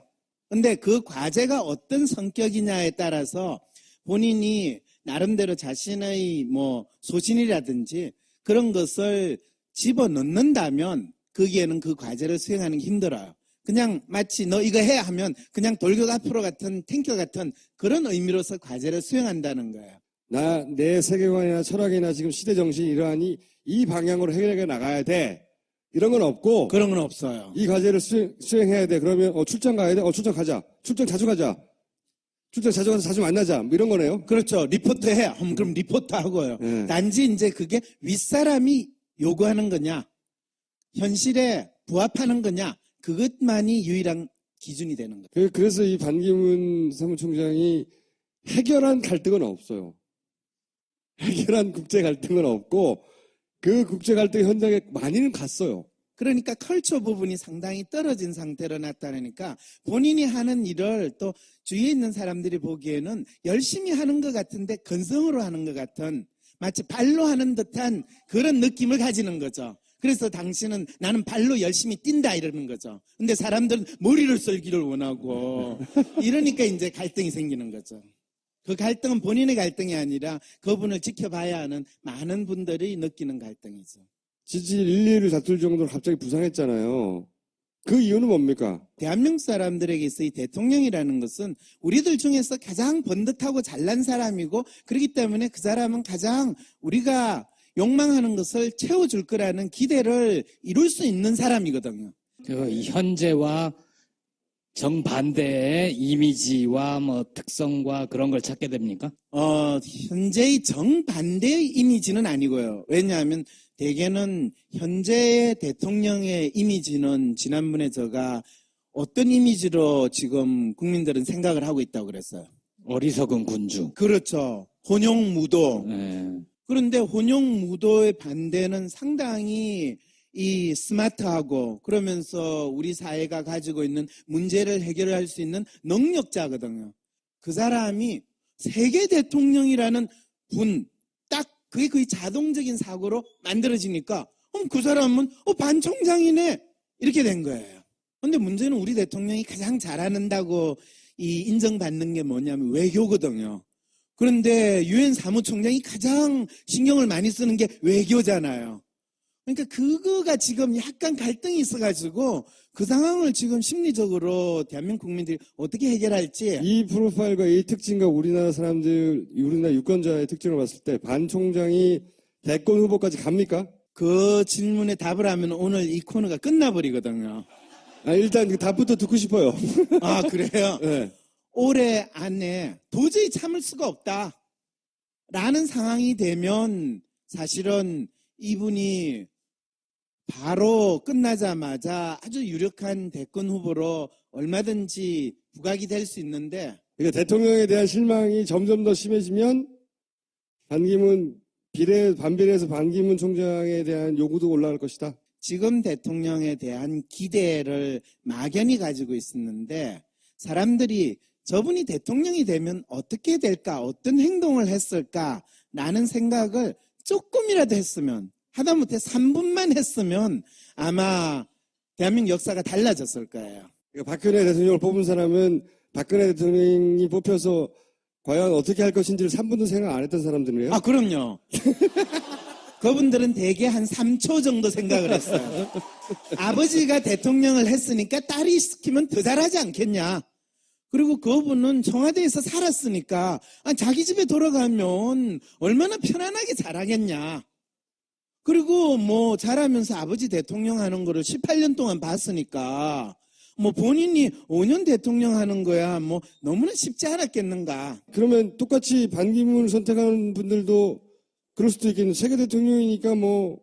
근데 그 과제가 어떤 성격이냐에 따라서 본인이 나름대로 자신의 뭐 소신이라든지 그런 것을 집어넣는다면 거기에는 그 과제를 수행하는 게 힘들어요. 그냥 마치 너 이거 해 하면 그냥 돌격 앞으로 같은 탱커 같은 그런 의미로서 과제를 수행한다는 거예요. 내 세계관이나 철학이나 지금 시대 정신이 이러하니 이 방향으로 해결해 나가야 돼. 이런 건 없고. 그런 건 없어요. 이 과제를 수행해야 돼. 그러면 출장 가야 돼. 출장 가자. 출장 자주 가자. 출장 자주 가서 자주 만나자. 뭐 이런 거네요. 그렇죠. 리포트 해. 그럼 리포트 하고요. 네. 단지 이제 그게 윗사람이 요구하는 거냐, 현실에 부합하는 거냐, 그것만이 유일한 기준이 되는 거예요. 그래서 이 반기문 사무총장이 해결한 갈등은 없어요. 해결한 국제 갈등은 없고 그 국제 갈등 현장에 많이는 갔어요. 그러니까 컬처 부분이 상당히 떨어진 상태로 나타나니까 본인이 하는 일을 또 주위에 있는 사람들이 보기에는 열심히 하는 것 같은데 건성으로 하는 것 같은 마치 발로 하는 듯한 그런 느낌을 가지는 거죠. 그래서 당신은 나는 발로 열심히 뛴다 이러는 거죠. 근데 사람들은 머리를 쓸기를 원하고 이러니까 이제 갈등이 생기는 거죠. 그 갈등은 본인의 갈등이 아니라 그분을 지켜봐야 하는 많은 분들이 느끼는 갈등이죠. 지지율 1, 2위를 다툴 정도로 갑자기 부상했잖아요. 그 이유는 뭡니까? 대한민국 사람들에게 있어 이 대통령이라는 것은 우리들 중에서 가장 번듯하고 잘난 사람이고 그렇기 때문에 그 사람은 가장 우리가 욕망하는 것을 채워줄 거라는 기대를 이룰 수 있는 사람이거든요. 그 현재와 정반대의 이미지와 뭐 특성과 그런 걸 찾게 됩니까? 현재의 정반대의 이미지는 아니고요. 왜냐하면 대개는 현재의 대통령의 이미지는 지난번에 제가 어떤 이미지로 지금 국민들은 생각을 하고 있다고 그랬어요. 어리석은 군주. 그렇죠. 혼용무도. 예. 그런데 혼용무도의 반대는 상당히 이 스마트하고 그러면서 우리 사회가 가지고 있는 문제를 해결할 수 있는 능력자거든요. 그 사람이 세계 대통령이라는 분, 딱 그게 거의 자동적인 사고로 만들어지니까 그 사람은 반 총장이네 이렇게 된 거예요. 그런데 문제는 우리 대통령이 가장 잘한다고 이 인정받는 게 뭐냐면 외교거든요. 그런데 유엔 사무총장이 가장 신경을 많이 쓰는 게 외교잖아요. 그러니까 그거가 지금 약간 갈등이 있어가지고 그 상황을 지금 심리적으로 대한민국 국민들이 어떻게 해결할지. 이 프로파일과 이 특징과 우리나라 사람들, 우리나라 유권자의 특징을 봤을 때 반 총장이 대권 후보까지 갑니까? 그 질문에 답을 하면 오늘 이 코너가 끝나버리거든요. 일단 그 답부터 듣고 싶어요. 아, 그래요? 네. 올해 안에 도저히 참을 수가 없다. 라는 상황이 되면 사실은 이분이 바로 끝나자마자 아주 유력한 대권 후보로 얼마든지 부각이 될 수 있는데 그러니까 대통령에 대한 실망이 점점 더 심해지면 반비례해서 반기문 총장에 대한 요구도 올라갈 것이다. 지금 대통령에 대한 기대를 막연히 가지고 있었는데 사람들이 저분이 대통령이 되면 어떻게 될까, 어떤 행동을 했을까라는 생각을 조금이라도 했으면 하다못해 3분만 했으면 아마 대한민국 역사가 달라졌을 거예요. 그러니까 박근혜 대통령을 뽑은 사람은 박근혜 대통령이 뽑혀서 과연 어떻게 할 것인지를 3분도 생각 안 했던 사람들이에요. 아, 그럼요. 그분들은 대개 한 3초 정도 생각을 했어요. 아버지가 대통령을 했으니까 딸이 시키면 더 잘하지 않겠냐. 그리고 그분은 청와대에서 살았으니까 자기 집에 돌아가면 얼마나 편안하게 잘하겠냐. 그리고 뭐 잘하면서 아버지 대통령 하는 거를 18년 동안 봤으니까 뭐 본인이 5년 대통령 하는 거야 뭐 너무나 쉽지 않았겠는가. 그러면 똑같이 반기문을 선택하는 분들도 그럴 수도 있겠는데 세계 대통령이니까 뭐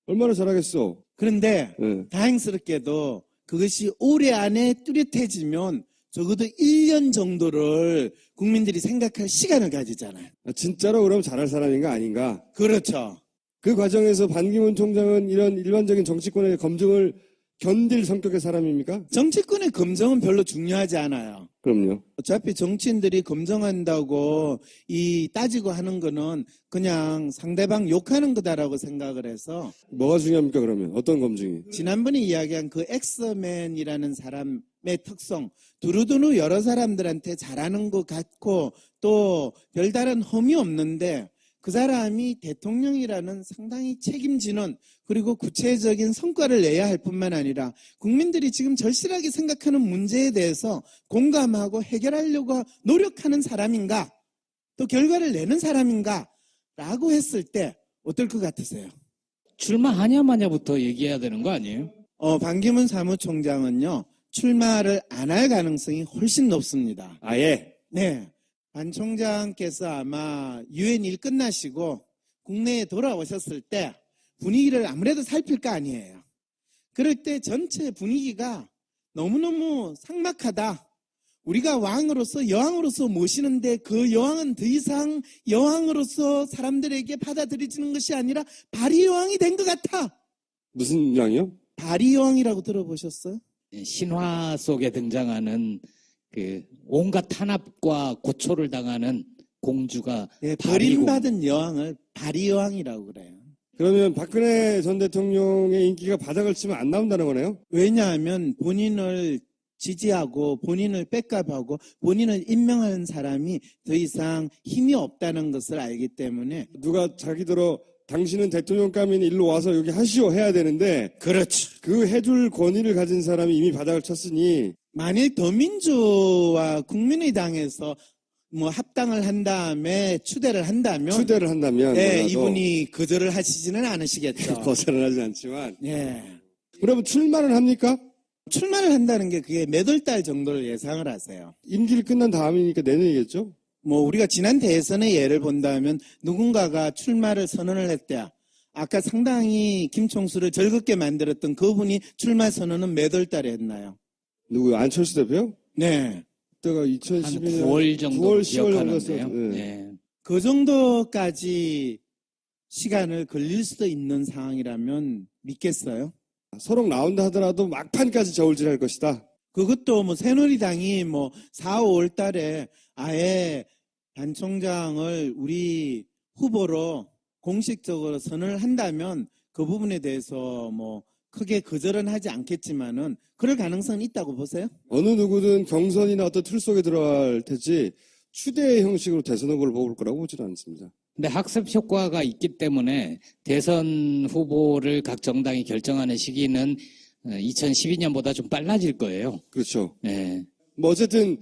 얼마나 잘하겠어. 그런데 네. 다행스럽게도 그것이 올해 안에 뚜렷해지면 적어도 1년 정도를 국민들이 생각할 시간을 가지잖아요. 진짜로 그러면 잘할 사람인가 아닌가. 그렇죠. 그 과정에서 반기문 총장은 이런 일반적인 정치권의 검증을 견딜 성격의 사람입니까? 정치권의 검증은 별로 중요하지 않아요. 그럼요. 어차피 정치인들이 검증한다고 따지고 하는 거는 그냥 상대방 욕하는 거다라고 생각을 해서 뭐가 중요합니까 그러면? 어떤 검증이? 지난번에 이야기한 그 엑스맨이라는 사람의 특성, 두루두루 여러 사람들한테 잘하는 것 같고 또 별다른 험이 없는데 그 사람이 대통령이라는 상당히 책임지는 그리고 구체적인 성과를 내야 할 뿐만 아니라 국민들이 지금 절실하게 생각하는 문제에 대해서 공감하고 해결하려고 노력하는 사람인가 또 결과를 내는 사람인가 라고 했을 때 어떨 것 같으세요? 출마하냐 마냐부터 얘기해야 되는 거 아니에요? 반기문 사무총장은요 출마를 안 할 가능성이 훨씬 높습니다. 아예? 네. 반 총장께서 아마 유엔 일 끝나시고 국내에 돌아오셨을 때 분위기를 아무래도 살필 거 아니에요. 그럴 때 전체 분위기가 너무너무 삭막하다. 우리가 왕으로서 여왕으로서 모시는데 그 여왕은 더 이상 여왕으로서 사람들에게 받아들여지는 것이 아니라 바리 여왕이 된 것 같아. 무슨 양이요? 바리 여왕이라고 들어보셨어요? 신화 속에 등장하는 그 온갖 탄압과 고초를 당하는 공주가 네, 바리공. 버림받은 여왕을 바리 여왕이라고 그래요. 그러면 박근혜 전 대통령의 인기가 바닥을 치면 안 나온다는 거네요? 왜냐하면 본인을 지지하고 본인을 백업하고 본인을 임명하는 사람이 더 이상 힘이 없다는 것을 알기 때문에. 누가 자기들어 당신은 대통령감이니 일로 와서 여기 하시오 해야 되는데 그렇죠. 그 해줄 권위를 가진 사람이 이미 바닥을 쳤으니 만일 더민주와 국민의당에서 뭐 합당을 한 다음에 추대를 한다면 추대를 한다면 네, 몰라도 이분이 거절을 하시지는 않으시겠죠. 벗어나지 않지만 예. 그러면 출마를 합니까? 출마를 한다는 게 그게 몇 월 달 정도를 예상을 하세요. 임기를 끝난 다음이니까 내년이겠죠? 뭐 우리가 지난 대선의 예를 본다면 누군가가 출마를 선언을 했대요. 아까 상당히 김총수를 즐겁게 만들었던 그분이 출마 선언은 몇 월 달에 했나요? 누구요? 안철수 대표요? 네. 그때가 한 2012년 9월 정도 9월, 10월 기억하는데요. 정도였어요. 네. 네. 그 정도까지 시간을 걸릴 수도 있는 상황이라면 믿겠어요? 서로 나온다 하더라도 막판까지 저울질할 것이다. 그것도 뭐 새누리당이 뭐 4, 5월 달에 아예 반 총장을 우리 후보로 공식적으로 선언을 한다면 그 부분에 대해서 뭐 크게 거절은 하지 않겠지만은 그럴 가능성은 있다고 보세요? 어느 누구든 경선이나 어떤 틀 속에 들어갈 테지 추대 형식으로 대선 후보를 뽑을 거라고 보지는 않습니다. 근데 학습 효과가 있기 때문에 대선 후보를 각 정당이 결정하는 시기는 2012년보다 좀 빨라질 거예요. 그렇죠. 네. 뭐 어쨌든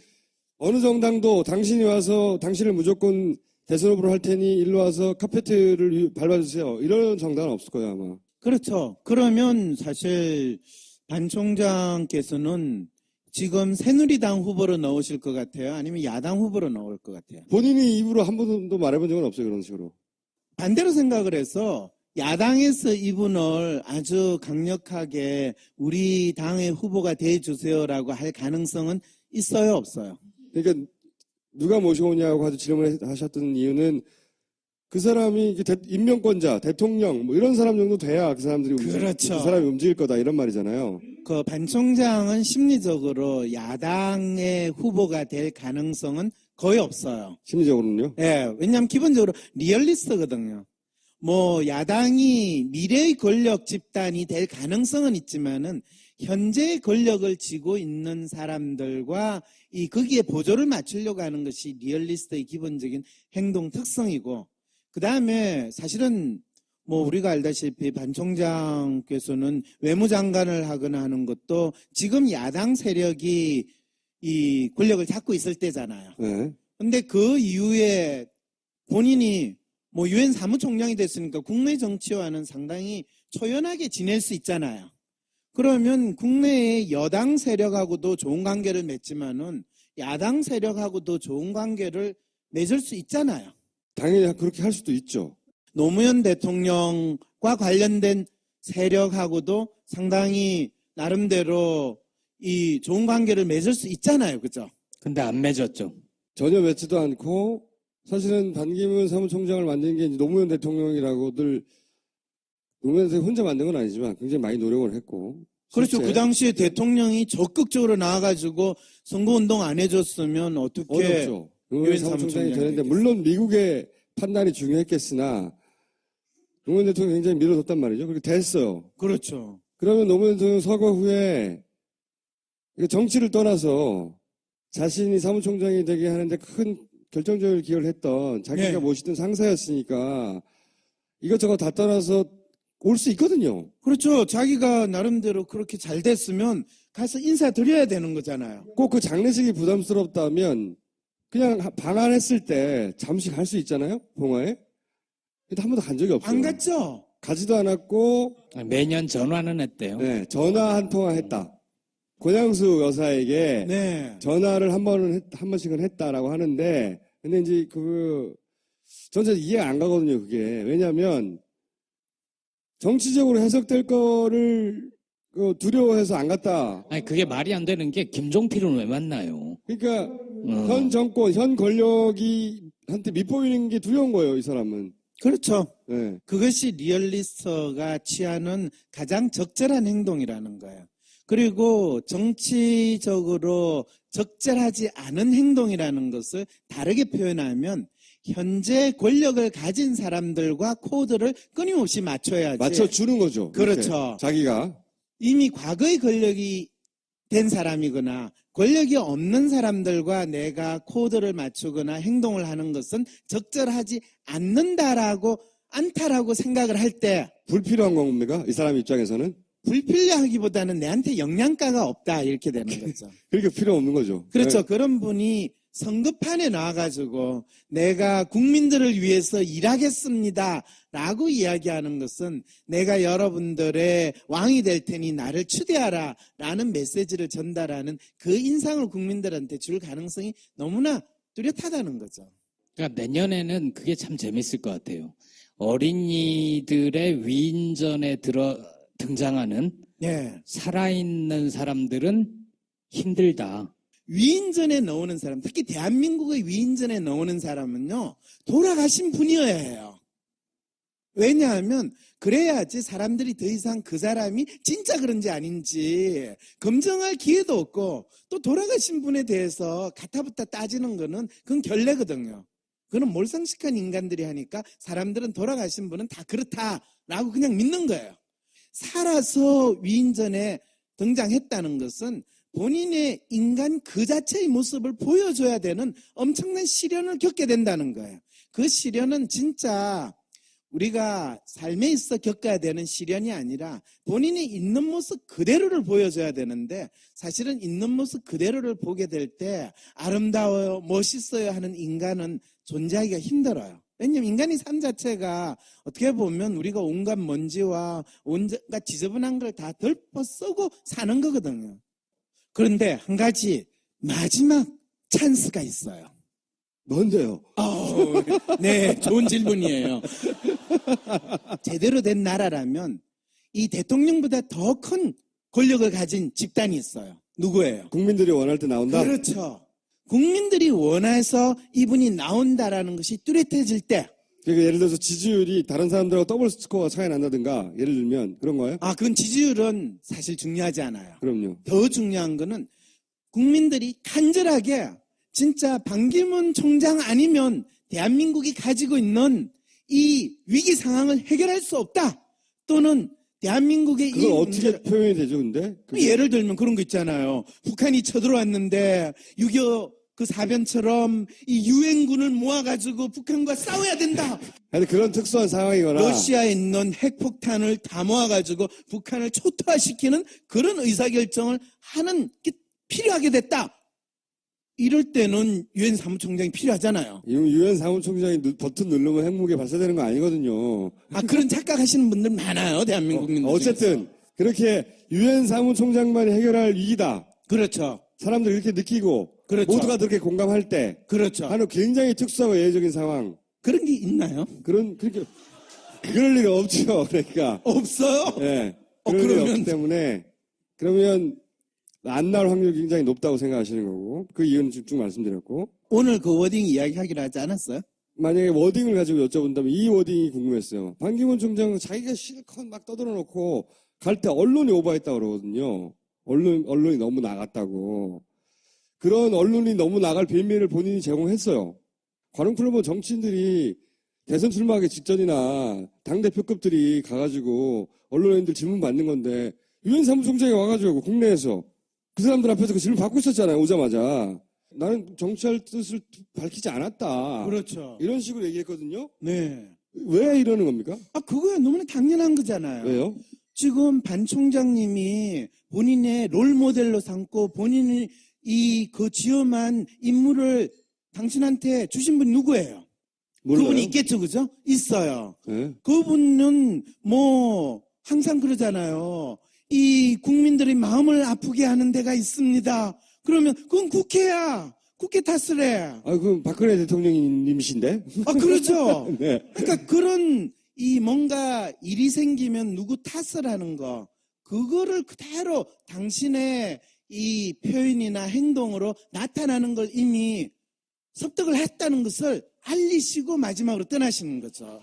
어느 정당도 당신이 와서 당신을 무조건 대선 후보로 할 테니 일로 와서 카페트를 밟아주세요. 이런 정당은 없을 거예요 아마. 그렇죠. 그러면 사실 반 총장께서는 지금 새누리당 후보로 넣으실 것 같아요? 아니면 야당 후보로 넣을 것 같아요? 본인이 입으로 한 번도 말해본 적은 없어요 그런 식으로. 반대로 생각을 해서 야당에서 이분을 아주 강력하게 우리 당의 후보가 돼주세요라고 할 가능성은 있어요, 없어요? 그러니까 누가 모셔오냐고 아주 질문하셨던 이유는 그 사람이 임명권자, 대통령 뭐 이런 사람 정도 돼야 그 사람들이 그렇죠. 그 사람이 움직일 거다 이런 말이잖아요. 그 반 총장은 심리적으로 야당의 후보가 될 가능성은 거의 없어요. 심리적으로는요. 예, 왜냐하면 기본적으로 리얼리스트거든요. 뭐 야당이 미래의 권력 집단이 될 가능성은 있지만은 현재 권력을 쥐고 있는 사람들과 이 거기에 보조를 맞추려고 하는 것이 리얼리스트의 기본적인 행동 특성이고, 그 다음에 사실은 뭐 우리가 알다시피 반 총장께서는 외무장관을 하거나 하는 것도 지금 야당 세력이 이 권력을 잡고 있을 때잖아요. 네. 근데 그 이후에 본인이 뭐 유엔 사무총장이 됐으니까 국내 정치와는 상당히 초연하게 지낼 수 있잖아요. 그러면 국내의 여당 세력하고도 좋은 관계를 맺지만은 야당 세력하고도 좋은 관계를 맺을 수 있잖아요. 당연히 그렇게 할 수도 있죠. 노무현 대통령과 관련된 세력하고도 상당히 나름대로 이 좋은 관계를 맺을 수 있잖아요. 그죠? 근데 안 맺었죠. 전혀 맺지도 않고 사실은 반기문 사무총장을 만든 게 이제 노무현 대통령이라고들 노무현 대통령이 혼자 만든 건 아니지만 굉장히 많이 노력을 했고. 그렇죠. 실제 그 당시에 대통령이 적극적으로 나와가지고 선거운동 안 해줬으면 어떻게 어렵죠. 노무현 유엔 사무총장이 사무총장이 되는데 되겠어요. 물론 미국의 판단이 중요했겠으나 노무현 대통령이 굉장히 밀어줬단 말이죠. 그렇게 됐어요. 그렇죠. 그러면 노무현 대통령 서거 후에 정치를 떠나서 자신이 사무총장이 되게 하는데 큰 결정적인 기여를 했던 자기가 네. 모시던 상사였으니까 이것저것 다 떠나서 올 수 있거든요. 그렇죠. 자기가 나름대로 그렇게 잘 됐으면 가서 인사드려야 되는 거잖아요. 꼭 그 장례식이 부담스럽다면 그냥 방한했을 때 잠시 갈 수 있잖아요. 봉화에. 근데 한 번도 간 적이 없어요. 안 갔죠? 가지도 않았고 매년 전화는 했대요. 네, 전화 한 통화 했다. 고양수 여사에게 네. 전화를 한 번씩은 했다라고 하는데, 근데 이제 전체 이해가 안 가거든요, 그게. 왜냐면, 정치적으로 해석될 거를 두려워해서 안 갔다. 아니, 그게 말이 안 되는 게 김종필은 왜 만나요? 그러니까 현 정권, 현 권력이 한테 밑보이는 게 두려운 거예요, 이 사람은. 그렇죠. 네. 그것이 리얼리스트가 취하는 가장 적절한 행동이라는 거예요. 그리고 정치적으로 적절하지 않은 행동이라는 것을 다르게 표현하면 현재 권력을 가진 사람들과 코드를 끊임없이 맞춰야지. 맞춰주는 거죠. 그렇죠. 이렇게. 자기가. 이미 과거의 권력이 된 사람이거나 권력이 없는 사람들과 내가 코드를 맞추거나 행동을 하는 것은 적절하지 않다라고 생각을 할 때 불필요한 겁니까? 이 사람 입장에서는? 불필요하기보다는 내한테 영양가가 없다 이렇게 되는 거죠. 그렇게 필요 없는 거죠. 그렇죠. 네. 그런 분이 선거판에 나와가지고 내가 국민들을 위해서 일하겠습니다 라고 이야기하는 것은 내가 여러분들의 왕이 될 테니 나를 추대하라 라는 메시지를 전달하는 그 인상을 국민들한테 줄 가능성이 너무나 뚜렷하다는 거죠. 그러니까 내년에는 그게 참 재밌을 것 같아요. 어린이들의 위인전에 등장하는 네. 살아있는 사람들은 힘들다. 위인전에 나오는 사람, 특히 대한민국의 위인전에 나오는 사람은요, 돌아가신 분이어야 해요. 왜냐하면 그래야지 사람들이 더 이상 그 사람이 진짜 그런지 아닌지 검증할 기회도 없고 또 돌아가신 분에 대해서 가타부타 따지는 거는 그건 결례거든요. 그건 몰상식한 인간들이 하니까 사람들은 돌아가신 분은 다 그렇다라고 그냥 믿는 거예요. 살아서 위인전에 등장했다는 것은 본인의 인간 그 자체의 모습을 보여줘야 되는 엄청난 시련을 겪게 된다는 거예요. 그 시련은 진짜 우리가 삶에 있어 겪어야 되는 시련이 아니라 본인이 있는 모습 그대로를 보여줘야 되는데 사실은 있는 모습 그대로를 보게 될 때 아름다워요, 멋있어요 하는 인간은 존재하기가 힘들어요. 왜냐하면 인간의 삶 자체가 어떻게 보면 우리가 온갖 먼지와 온갖 지저분한 걸 다 덜퍼 쓰고 사는 거거든요. 그런데 한 가지 마지막 찬스가 있어요. 뭔데요? 네, 좋은 질문이에요. 제대로 된 나라라면 이 대통령보다 더 큰 권력을 가진 집단이 있어요. 누구예요? 국민들이 원할 때 나온다? 그렇죠. 국민들이 원해서 이분이 나온다라는 것이 뚜렷해질 때 그러니까 예를 들어서 지지율이 다른 사람들하고 더블 스코어가 차이 난다든가 예를 들면 그런 거예요? 그건 지지율은 사실 중요하지 않아요. 그럼요. 더 중요한 거는 국민들이 간절하게 진짜 반기문 총장 아니면 대한민국이 가지고 있는 이 위기 상황을 해결할 수 없다. 또는 대한민국의 이 그걸 어떻게 문제를 표현이 되죠, 근데? 그게? 예를 들면 그런 거 있잖아요. 북한이 쳐들어왔는데 6.25 그 사변처럼 이 유엔군을 모아가지고 북한과 싸워야 된다. 아니, 그런 특수한 상황이거나. 러시아에 있는 핵폭탄을 다 모아가지고 북한을 초토화시키는 그런 의사결정을 하는 게 필요하게 됐다. 이럴 때는 유엔 사무총장이 필요하잖아요. 유엔 사무총장이 버튼 누르면 핵무기 발사되는 거 아니거든요. 그런 착각하시는 분들 많아요. 대한민국 국민들 어쨌든 그렇게 유엔 사무총장만이 해결할 위기다. 그렇죠. 사람들이 이렇게 느끼고 그렇죠. 모두가 그렇게 공감할 때 그렇죠. 하는 굉장히 특수하고 예외적인 상황. 그런 게 있나요? 그렇게 그럴 리가 없죠. 그러니까. 없어요? 예. 그럴 리 그러면- 없기 때문에 그러면 안 나올 확률이 굉장히 높다고 생각하시는 거고 그 이유는 쭉 말씀드렸고 오늘 그 워딩 이야기하기로 하지 않았어요? 만약에 워딩을 가지고 여쭤본다면 이 워딩이 궁금했어요. 반기문 총장은 자기가 실컷 막 떠들어놓고 갈 때 언론이 오버했다고 그러거든요. 언론이 너무 나갔다고. 그런 언론이 너무 나갈 빌미를 본인이 제공했어요. 관훈클럽은 정치인들이 대선 출마하기 직전이나 당대표급들이 가가지고 언론인들 질문 받는 건데 유엔 사무총장이 와가지고 국내에서 그 사람들 앞에서 그 질문 받고 있었잖아요. 오자마자. 나는 정치할 뜻을 밝히지 않았다. 그렇죠. 이런 식으로 얘기했거든요. 네. 왜 이러는 겁니까? 그거야 너무나 당연한 거잖아요. 왜요? 지금 반 총장님이 본인의 롤 모델로 삼고 본인이 그 지엄한 인물을 당신한테 주신 분이 누구예요? 몰라요. 그분이 있겠죠, 그죠? 있어요. 네. 그분은 항상 그러잖아요. 이 국민들의 마음을 아프게 하는 데가 있습니다. 그러면 그건 국회야. 국회 탓을 해. 그럼 박근혜 대통령님이신데? 그렇죠. 네. 그러니까 그런 뭔가 일이 생기면 누구 탓을 하는 거. 그거를 그대로 당신의 이 표현이나 행동으로 나타나는 걸 이미 습득을 했다는 것을 알리시고 마지막으로 떠나시는 거죠.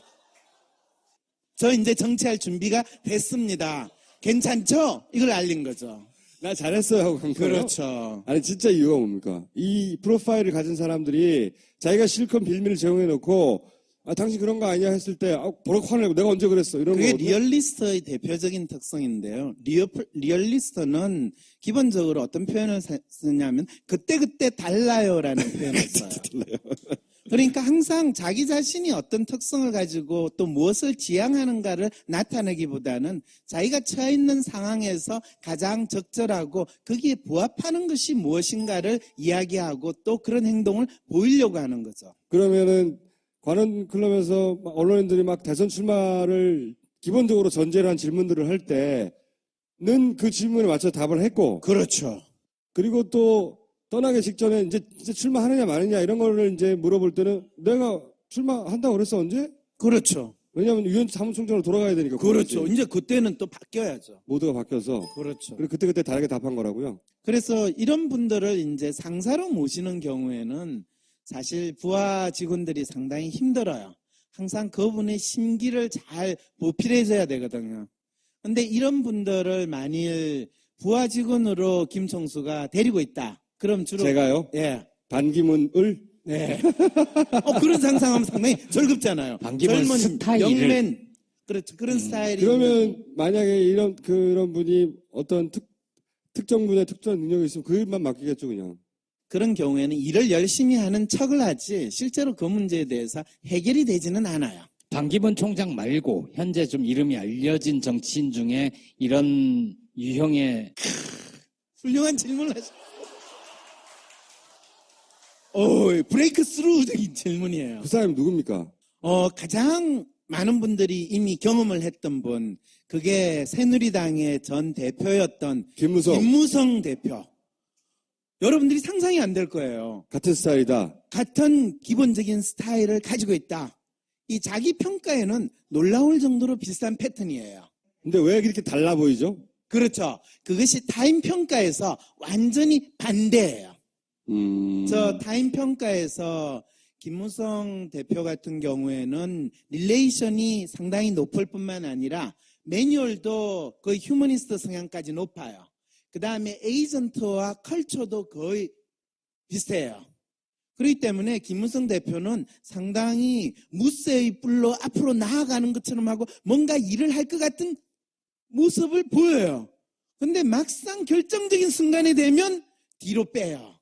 저 이제 정치할 준비가 됐습니다. 괜찮죠? 이걸 알린 거죠. 나 잘했어요 하고 간 거예요? 그렇죠. 아니 진짜 이유가 뭡니까? 이 프로파일을 가진 사람들이 자기가 실컷 빌미를 제공해놓고 당신 그런 거 아니야 했을 때 버럭 화내고 내가 언제 그랬어 이런 그게 거거든요. 리얼리스트의 대표적인 특성인데요. 리얼리스트는 기본적으로 어떤 표현을 쓰냐면 그때그때 달라요라는 표현을 써요. 그러니까 항상 자기 자신이 어떤 특성을 가지고 또 무엇을 지향하는가를 나타내기보다는 자기가 처해 있는 상황에서 가장 적절하고 거기에 부합하는 것이 무엇인가를 이야기하고 또 그런 행동을 보이려고 하는 거죠. 그러면은 관원 클럽에서 언론인들이 막 대선 출마를 기본적으로 전제로 한 질문들을 할 때는 그 질문에 맞춰 답을 했고, 그렇죠. 그리고 또 떠나기 직전에 이제 출마하느냐 마느냐 이런 거를 이제 물어볼 때는 내가 출마한다고 그랬어 언제? 그렇죠. 왜냐하면 유엔 사무총장으로 돌아가야 되니까. 그렇죠. 그거지. 이제 그때는 또 바뀌어야죠. 모두가 바뀌어서. 그렇죠. 그리고 그때그때 다르게 답한 거라고요. 그래서 이런 분들을 이제 상사로 모시는 경우에는 사실 부하 직원들이 상당히 힘들어요. 항상 그분의 심기를 잘 보필해줘야 되거든요. 근데 이런 분들을 만일 부하 직원으로 김총수가 데리고 있다. 그럼 주로 제가요? 예. 반기문을 네. 그런 상상하면 상당히 절급잖아요. 반기문 젊은 스타일을. 영맨 그렇죠. 그런 스타일이 그러면 만약에 그런 분이 어떤 특정 분야에 특정한 능력이 있으면 그 일만 맡기겠죠 그냥. 그런 경우에는 일을 열심히 하는 척을 하지 실제로 그 문제에 대해서 해결이 되지는 않아요. 반기문 총장 말고 현재 좀 이름이 알려진 정치인 중에 이런 유형의 훌륭한 질문을 하셨어요. 브레이크 스루적인 질문이에요. 그 사람이 누굽니까? 가장 많은 분들이 이미 경험을 했던 분, 그게 새누리당의 전 대표였던 김무성 대표. 여러분들이 상상이 안 될 거예요. 같은 스타일이다. 같은 기본적인 스타일을 가지고 있다. 이 자기 평가에는 놀라울 정도로 비슷한 패턴이에요. 근데 왜 이렇게 달라 보이죠? 그렇죠. 그것이 타임 평가에서 완전히 반대예요. 저 타임 평가에서 김무성 대표 같은 경우에는 릴레이션이 상당히 높을 뿐만 아니라 매뉴얼도 거의 휴머니스트 성향까지 높아요. 그 다음에 에이전트와 컬처도 거의 비슷해요. 그렇기 때문에 김무성 대표는 상당히 무쇠의 뿔로 앞으로 나아가는 것처럼 하고 뭔가 일을 할 것 같은 모습을 보여요. 근데 막상 결정적인 순간이 되면 뒤로 빼요.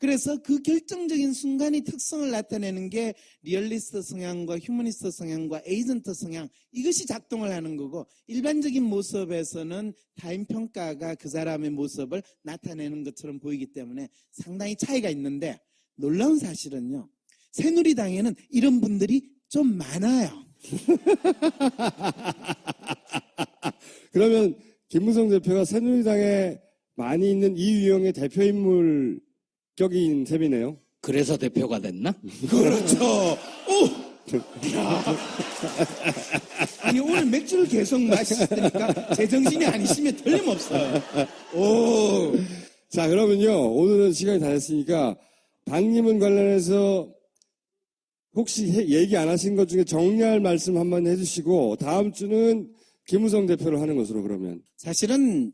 그래서 그 결정적인 순간의 특성을 나타내는 게 리얼리스트 성향과 휴머니스트 성향과 에이전트 성향, 이것이 작동을 하는 거고, 일반적인 모습에서는 타임 평가가 그 사람의 모습을 나타내는 것처럼 보이기 때문에 상당히 차이가 있는데, 놀라운 사실은요, 새누리당에는 이런 분들이 좀 많아요. 그러면 김무성 대표가 새누리당에 많이 있는 이 유형의 대표인물 격인 셈이네요. 그래서 대표가 됐나? 그렇죠. 아니 오늘 맥주를 계속 마시니까 제정신이 아니시면 틀림없어요. 자, 그러면요, 오늘은 시간이 다 됐으니까 반기문 관련해서 혹시 얘기 안 하신 것 중에 정리할 말씀 한번 해주시고 다음 주는 김무성 대표를 하는 것으로. 그러면 사실은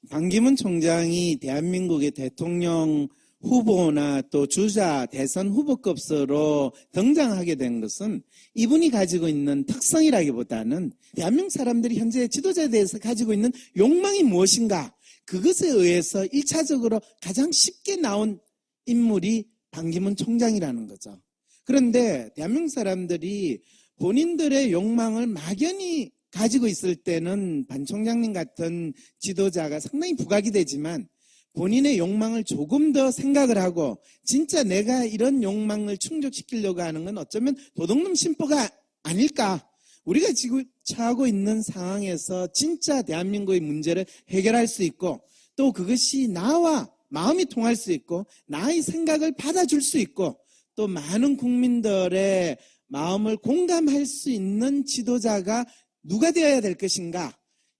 반기문 총장이 대한민국의 대통령 후보나 또 주자 대선 후보급으로 등장하게 된 것은 이분이 가지고 있는 특성이라기보다는 대한민국 사람들이 현재 지도자에 대해서 가지고 있는 욕망이 무엇인가, 그것에 의해서 1차적으로 가장 쉽게 나온 인물이 반기문 총장이라는 거죠. 그런데 대한민국 사람들이 본인들의 욕망을 막연히 가지고 있을 때는 반 총장님 같은 지도자가 상당히 부각이 되지만, 본인의 욕망을 조금 더 생각을 하고 진짜 내가 이런 욕망을 충족시키려고 하는 건 어쩌면 도둑놈 심보가 아닐까. 우리가 지금 처하고 있는 상황에서 진짜 대한민국의 문제를 해결할 수 있고, 또 그것이 나와 마음이 통할 수 있고 나의 생각을 받아줄 수 있고 또 많은 국민들의 마음을 공감할 수 있는 지도자가 누가 되어야 될 것인가.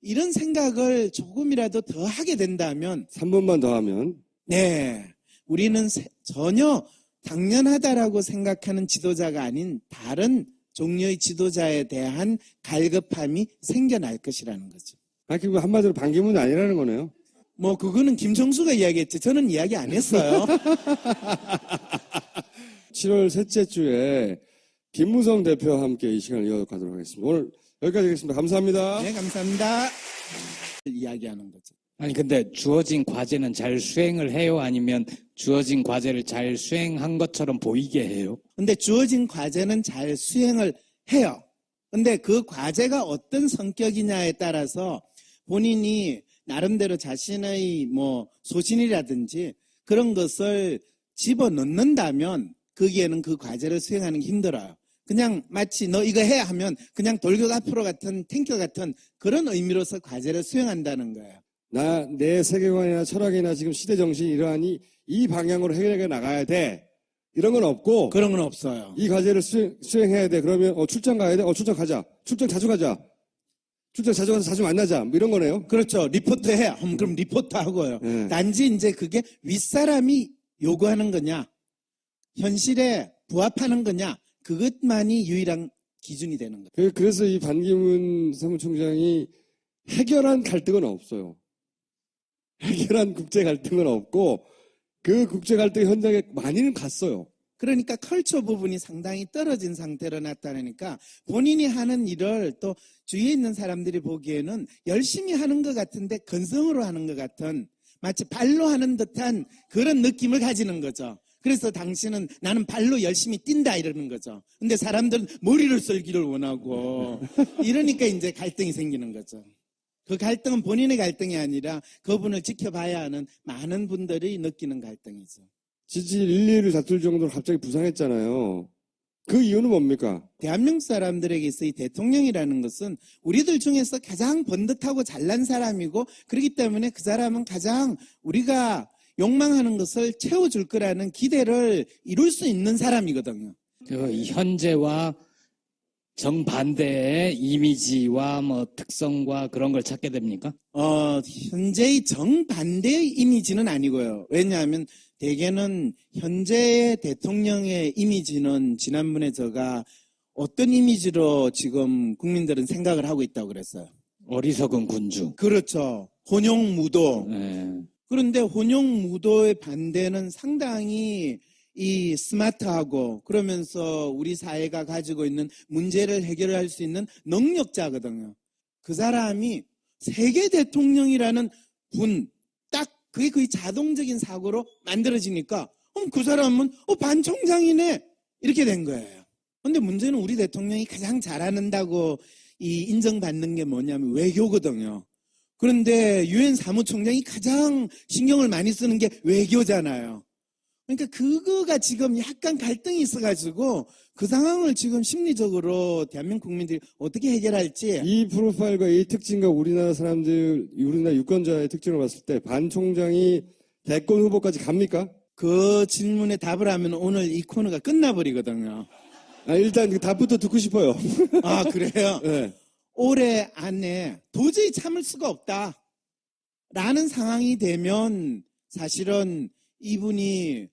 이런 생각을 조금이라도 더 하게 된다면 3분만 더 하면 네, 우리는 전혀 당연하다라고 생각하는 지도자가 아닌 다른 종류의 지도자에 대한 갈급함이 생겨날 것이라는 거죠. 그 한마디로 반기문이 아니라는 거네요. 뭐 그거는 김정수가 이야기했지 저는 이야기 안 했어요. 7월 셋째 주에 김무성 대표와 함께 이 시간을 이어가도록 하겠습니다. 오늘 여기까지 하겠습니다. 감사합니다. 네, 감사합니다. 이야기하는 거죠. 아니 근데 주어진 과제는 잘 수행을 해요? 아니면 주어진 과제를 잘 수행한 것처럼 보이게 해요? 근데 주어진 과제는 잘 수행을 해요. 근데 그 과제가 어떤 성격이냐에 따라서 본인이 나름대로 자신의 뭐 소신이라든지 그런 것을 집어넣는다면 거기에는 그 과제를 수행하는 게 힘들어요. 그냥 마치 너 이거 해야 하면 그냥 돌격 앞으로 같은 탱크 같은 그런 의미로서 과제를 수행한다는 거예요. 내 세계관이나 철학이나 지금 시대 정신이 이러하니 이 방향으로 해결해 나가야 돼. 이런 건 없고 그런 건 없어요. 이 과제를 수행해야 돼. 그러면 출장 가야 돼. 출장 가자. 출장 자주 가자. 출장 자주 가서 자주 만나자. 뭐 이런 거네요. 그렇죠. 리포트 해. 그럼 리포트 하고요. 네. 단지 이제 그게 윗사람이 요구하는 거냐, 현실에 부합하는 거냐, 그것만이 유일한 기준이 되는 거예요. 그래서 이 반기문 사무총장이 해결한 갈등은 없어요. 해결한 국제 갈등은 없고 그 국제 갈등 현장에 많이는 갔어요. 그러니까 컬처 부분이 상당히 떨어진 상태로 나타나니까 본인이 하는 일을 또 주위에 있는 사람들이 보기에는 열심히 하는 것 같은데 건성으로 하는 것 같은 마치 발로 하는 듯한 그런 느낌을 가지는 거죠. 그래서 당신은 나는 발로 열심히 뛴다 이러는 거죠. 근데 사람들은 머리를 쓸기를 원하고 이러니까 이제 갈등이 생기는 거죠. 그 갈등은 본인의 갈등이 아니라 그분을 지켜봐야 하는 많은 분들이 느끼는 갈등이죠. 지지율 1, 2위를 다툴 정도로 갑자기 부상했잖아요. 그 이유는 뭡니까? 대한민국 사람들에게 있어 이 대통령이라는 것은 우리들 중에서 가장 번듯하고 잘난 사람이고 그렇기 때문에 그 사람은 가장 우리가 욕망하는 것을 채워줄 거라는 기대를 이룰 수 있는 사람이거든요. 그 현재와 정반대의 이미지와 뭐 특성과 그런 걸 찾게 됩니까? 현재의 정반대의 이미지는 아니고요. 왜냐하면 대개는 현재의 대통령의 이미지는 지난번에 제가 어떤 이미지로 지금 국민들은 생각을 하고 있다고 그랬어요. 어리석은 군주. 그렇죠. 혼용무도. 네. 그런데 혼용무도의 반대는 상당히 이 스마트하고 그러면서 우리 사회가 가지고 있는 문제를 해결할 수 있는 능력자거든요. 그 사람이 세계 대통령이라는 분, 딱 그게 거의 자동적인 사고로 만들어지니까 그 사람은 반 총장이네 이렇게 된 거예요. 그런데 문제는 우리 대통령이 가장 잘한다고 이 인정받는 게 뭐냐면 외교거든요. 그런데 유엔 사무총장이 가장 신경을 많이 쓰는 게 외교잖아요. 그러니까 그거가 지금 약간 갈등이 있어가지고 그 상황을 지금 심리적으로 대한민국 국민들이 어떻게 해결할지. 이 프로파일과 이 특징과 우리나라 사람들, 우리나라 유권자의 특징을 봤을 때 반 총장이 대권 후보까지 갑니까? 그 질문에 답을 하면 오늘 이 코너가 끝나버리거든요. 일단 그 답부터 듣고 싶어요. 아, 그래요? 네. 올해 안에 도저히 참을 수가 없다. 라는 상황이 되면 사실은 이분이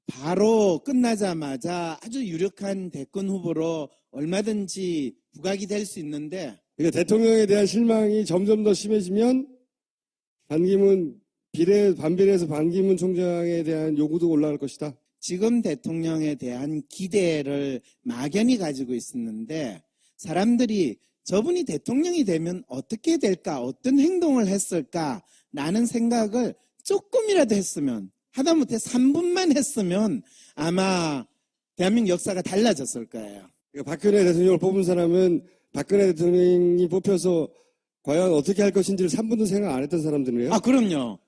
바로 끝나자마자 아주 유력한 대권 후보로 얼마든지 부각이 될 수 있는데 그러니까 대통령에 대한 실망이 점점 더 심해지면 반비례해서 반기문 총장에 대한 요구도 올라갈 것이다. 지금 대통령에 대한 기대를 막연히 가지고 있었는데 사람들이 저분이 대통령이 되면 어떻게 될까, 어떤 행동을 했을까라는 생각을 조금이라도 했으면 하다못해 3분만 했으면 아마 대한민국 역사가 달라졌을 거예요. 그러니까 박근혜 대통령을 뽑은 사람은 박근혜 대통령이 뽑혀서 과연 어떻게 할 것인지를 3분도 생각 안 했던 사람들이에요. 아, 그럼요.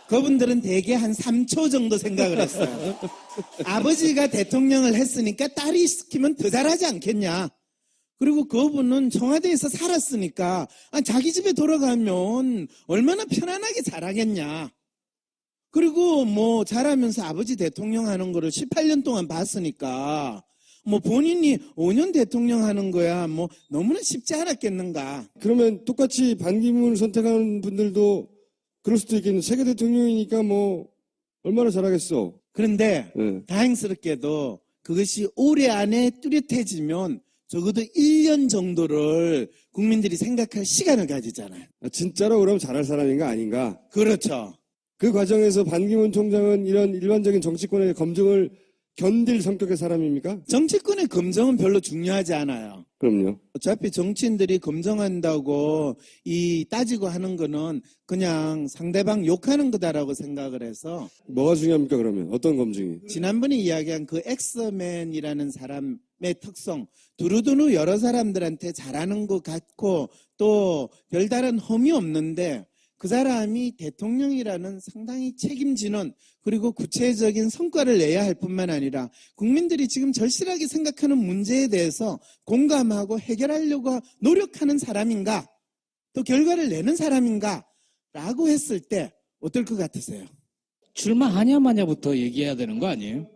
그분들은 대개 한 3초 정도 생각을 했어요. 아버지가 대통령을 했으니까 딸이 시키면 더 잘하지 않겠냐. 그리고 그분은 청와대에서 살았으니까 자기 집에 돌아가면 얼마나 편안하게 잘하겠냐. 그리고 뭐 잘하면서 아버지 대통령 하는 거를 18년 동안 봤으니까 뭐 본인이 5년 대통령 하는 거야 뭐 너무나 쉽지 않았겠는가. 그러면 똑같이 반기문을 선택하는 분들도 그럴 수도 있겠는데 세계 대통령이니까 뭐 얼마나 잘하겠어. 그런데 예. 다행스럽게도 그것이 올해 안에 뚜렷해지면 적어도 1년 정도를 국민들이 생각할 시간을 가지잖아요. 아, 진짜로 그러면 잘할 사람인가 아닌가? 그렇죠. 그 과정에서 반기문 총장은 이런 일반적인 정치권의 검증을 견딜 성격의 사람입니까? 정치권의 검증은 별로 중요하지 않아요. 그럼요. 어차피 정치인들이 검증한다고 따지고 하는 거는 그냥 상대방 욕하는 거다라고 생각을 해서 뭐가 중요합니까 그러면? 어떤 검증이? 지난번에 이야기한 그 엑스맨이라는 사람의 특성, 두루두루 여러 사람들한테 잘하는 것 같고 또 별다른 험이 없는데 그 사람이 대통령이라는 상당히 책임지는 그리고 구체적인 성과를 내야 할 뿐만 아니라 국민들이 지금 절실하게 생각하는 문제에 대해서 공감하고 해결하려고 노력하는 사람인가 또 결과를 내는 사람인가 라고 했을 때 어떨 것 같으세요? 출마하냐 마냐부터 얘기해야 되는 거 아니에요?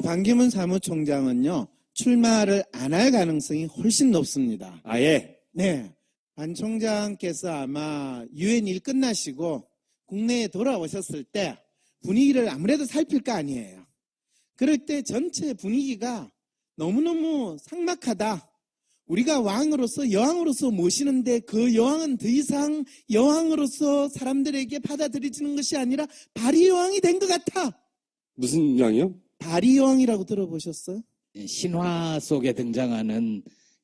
반기문 사무총장은요 출마를 안 할 가능성이 훨씬 높습니다. 아예? 네. 반 총장께서 아마 유엔 일 끝나시고 국내에 돌아오셨을 때 분위기를 아무래도 살필 거 아니에요. 그럴 때 전체 분위기가 너무너무 삭막하다. 우리가 왕으로서 여왕으로서 모시는데 그 여왕은 더 이상 여왕으로서 사람들에게 받아들여지는 것이 아니라 바리 여왕이 된 것 같아. 무슨 양이요? 바리 여왕이라고 들어보셨어요? 신화 속에 등장하는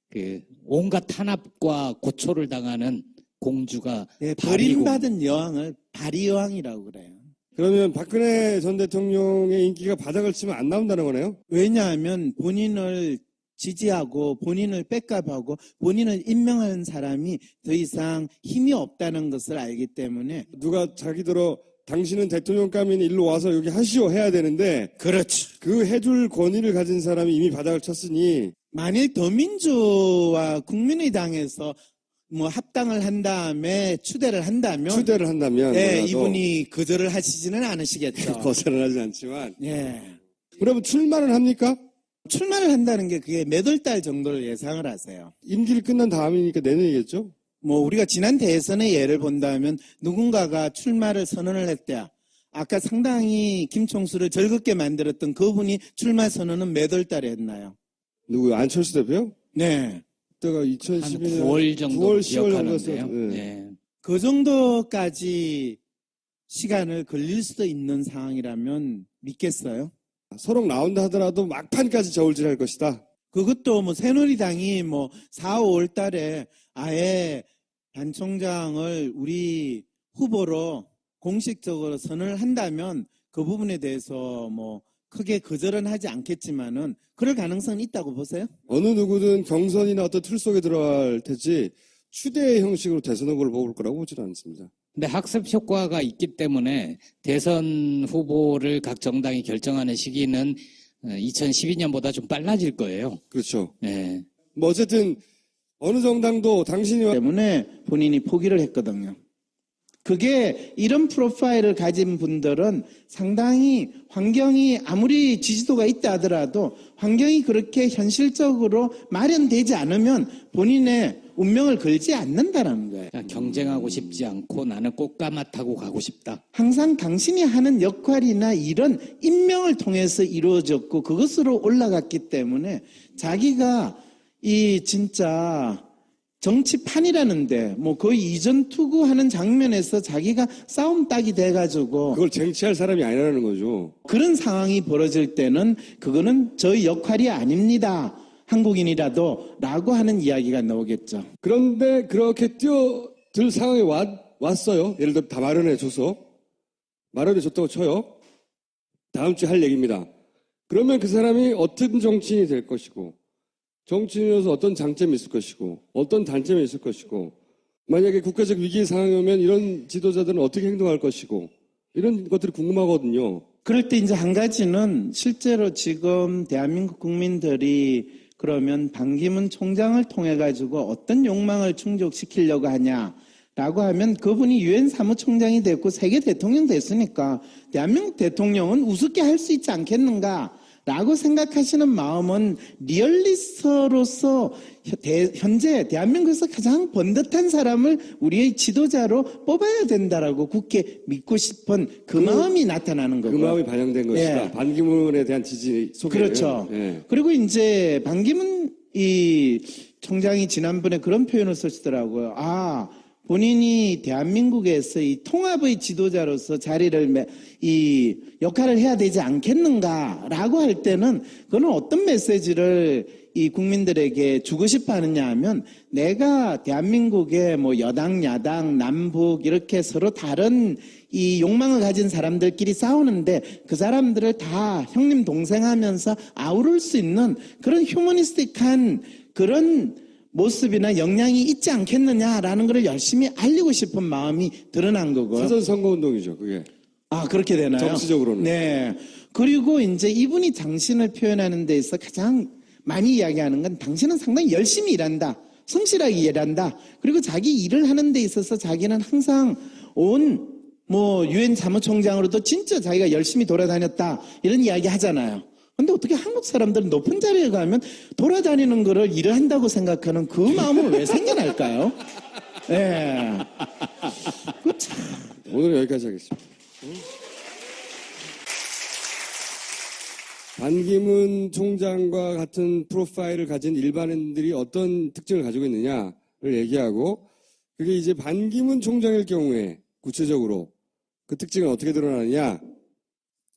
그 온갖 탄압과 고초를 당하는 공주가 네, 바리공. 버림받은 여왕을 바리 여왕이라고 그래요. 그러면 박근혜 전 대통령의 인기가 바닥을 치면 안 나온다는 거네요? 왜냐하면 본인을 지지하고 본인을 백업하고 본인을 임명하는 사람이 더 이상 힘이 없다는 것을 알기 때문에. 누가 자기들어 당신은 대통령감이니 일로 와서 여기 하시오 해야 되는데 그렇죠. 그 해줄 권위를 가진 사람이 이미 바닥을 쳤으니 만일 더민주와 국민의당에서 뭐 합당을 한 다음에 추대를 한다면 네, 몰라도 이분이 거절을 하시지는 않으시겠죠. 거절은 하지 않지만 예. 그러면 출마를 합니까? 출마를 한다는 게 그게 몇 월 달 정도를 예상을 하세요. 임기를 끝난 다음이니까 내년이겠죠? 뭐 우리가 지난 대선의 예를 본다면 누군가가 출마를 선언을 했대요. 아까 상당히 김총수를 즐겁게 만들었던 그분이 출마 선언은 몇 월 달에 했나요? 누구요? 안철수 대표요? 네. 그때가 한 2012년 9월 정도 9월, 10월 기억하는데요. 정도였어요. 네. 네. 그 정도까지 시간을 걸릴 수도 있는 상황이라면 믿겠어요? 서로 나온다 하더라도 막판까지 저울질할 것이다. 그것도 뭐 새누리당이 뭐 4, 5월 달에 아예 반 총장을 우리 후보로 공식적으로 선언을 한다면 그 부분에 대해서 뭐 크게 거절은 하지 않겠지만은 그럴 가능성은 있다고 보세요? 어느 누구든 경선이나 어떤 틀 속에 들어갈 테지 추대 형식으로 대선 후보를 뽑을 거라고 보지는 않습니다. 근데 학습 효과가 있기 때문에 대선 후보를 각 정당이 결정하는 시기는 2012년보다 좀 빨라질 거예요. 그렇죠. 네. 뭐 어쨌든 어느 정당도 당신이 때문에 본인이 포기를 했거든요. 그게 이런 프로파일을 가진 분들은 상당히 환경이 아무리 지지도가 있다 하더라도 환경이 그렇게 현실적으로 마련되지 않으면 본인의 운명을 걸지 않는다는 거예요. 그러니까 경쟁하고 싶지 않고 나는 꽃가마 타고 가고 싶다. 항상 당신이 하는 역할이나 일은 임명을 통해서 이루어졌고 그것으로 올라갔기 때문에 자기가 이 진짜 정치판이라는데 뭐 거의 이전 투구하는 장면에서 자기가 싸움 딱이 돼가지고 그걸 쟁취할 사람이 아니라는 거죠. 그런 상황이 벌어질 때는 그거는 저희 역할이 아닙니다. 한국인이라도 라고 하는 이야기가 나오겠죠. 그런데 그렇게 뛰어들 상황에 왔어요. 예를 들어 다 마련해줘서. 마련해줬다고 쳐요. 다음 주에 할 얘기입니다. 그러면 그 사람이 어떤 정치인이 될 것이고 정치인으로서 어떤 장점이 있을 것이고 어떤 단점이 있을 것이고 만약에 국가적 위기 상황이 오면 이런 지도자들은 어떻게 행동할 것이고 이런 것들이 궁금하거든요. 그럴 때 이제 한 가지는 실제로 지금 대한민국 국민들이 그러면 반기문 총장을 통해 가지고 어떤 욕망을 충족시키려고 하냐라고 하면 그분이 유엔 사무총장이 됐고 세계 대통령 됐으니까 대한민국 대통령은 우습게 할 수 있지 않겠는가? 라고 생각하시는 마음은 리얼리스트로서 현재 대한민국에서 가장 번듯한 사람을 우리의 지도자로 뽑아야 된다라고 굳게 믿고 싶은 그 마음이 나타나는 그 거고요. 마음이 반영된 것이다. 예. 반기문에 대한 지지 속에. 그렇죠. 예. 그리고 이제 반기문 이 총장이 지난번에 그런 표현을 쓰시더라고요. 본인이 대한민국에서 이 통합의 지도자로서 이 역할을 해야 되지 않겠는가라고 할 때는 그는 어떤 메시지를 이 국민들에게 주고 싶어 하느냐 하면 내가 대한민국의 뭐 여당, 야당, 남북 이렇게 서로 다른 이 욕망을 가진 사람들끼리 싸우는데 그 사람들을 다 형님 동생 하면서 아우를 수 있는 그런 휴머니스틱한 그런 모습이나 역량이 있지 않겠느냐라는 것을 열심히 알리고 싶은 마음이 드러난 거고요. 사전 선거운동이죠, 그게. 그렇게 되나요? 정치적으로는. 네. 그리고 이제 이분이 당신을 표현하는 데 있어 가장 많이 이야기하는 건 당신은 상당히 열심히 일한다. 성실하게 일한다. 그리고 자기 일을 하는 데 있어서 자기는 항상 유엔 사무총장으로도 진짜 자기가 열심히 돌아다녔다. 이런 이야기 하잖아요. 근데 어떻게 한국 사람들은 높은 자리에 가면 돌아다니는 거를 일을 한다고 생각하는 그 마음은 왜 생겨날까요? 예. 오늘 여기까지 하겠습니다. 반기문 총장과 같은 프로파일을 가진 일반인들이 어떤 특징을 가지고 있느냐를 얘기하고, 그게 이제 반기문 총장일 경우에 구체적으로 그 특징은 어떻게 드러나느냐,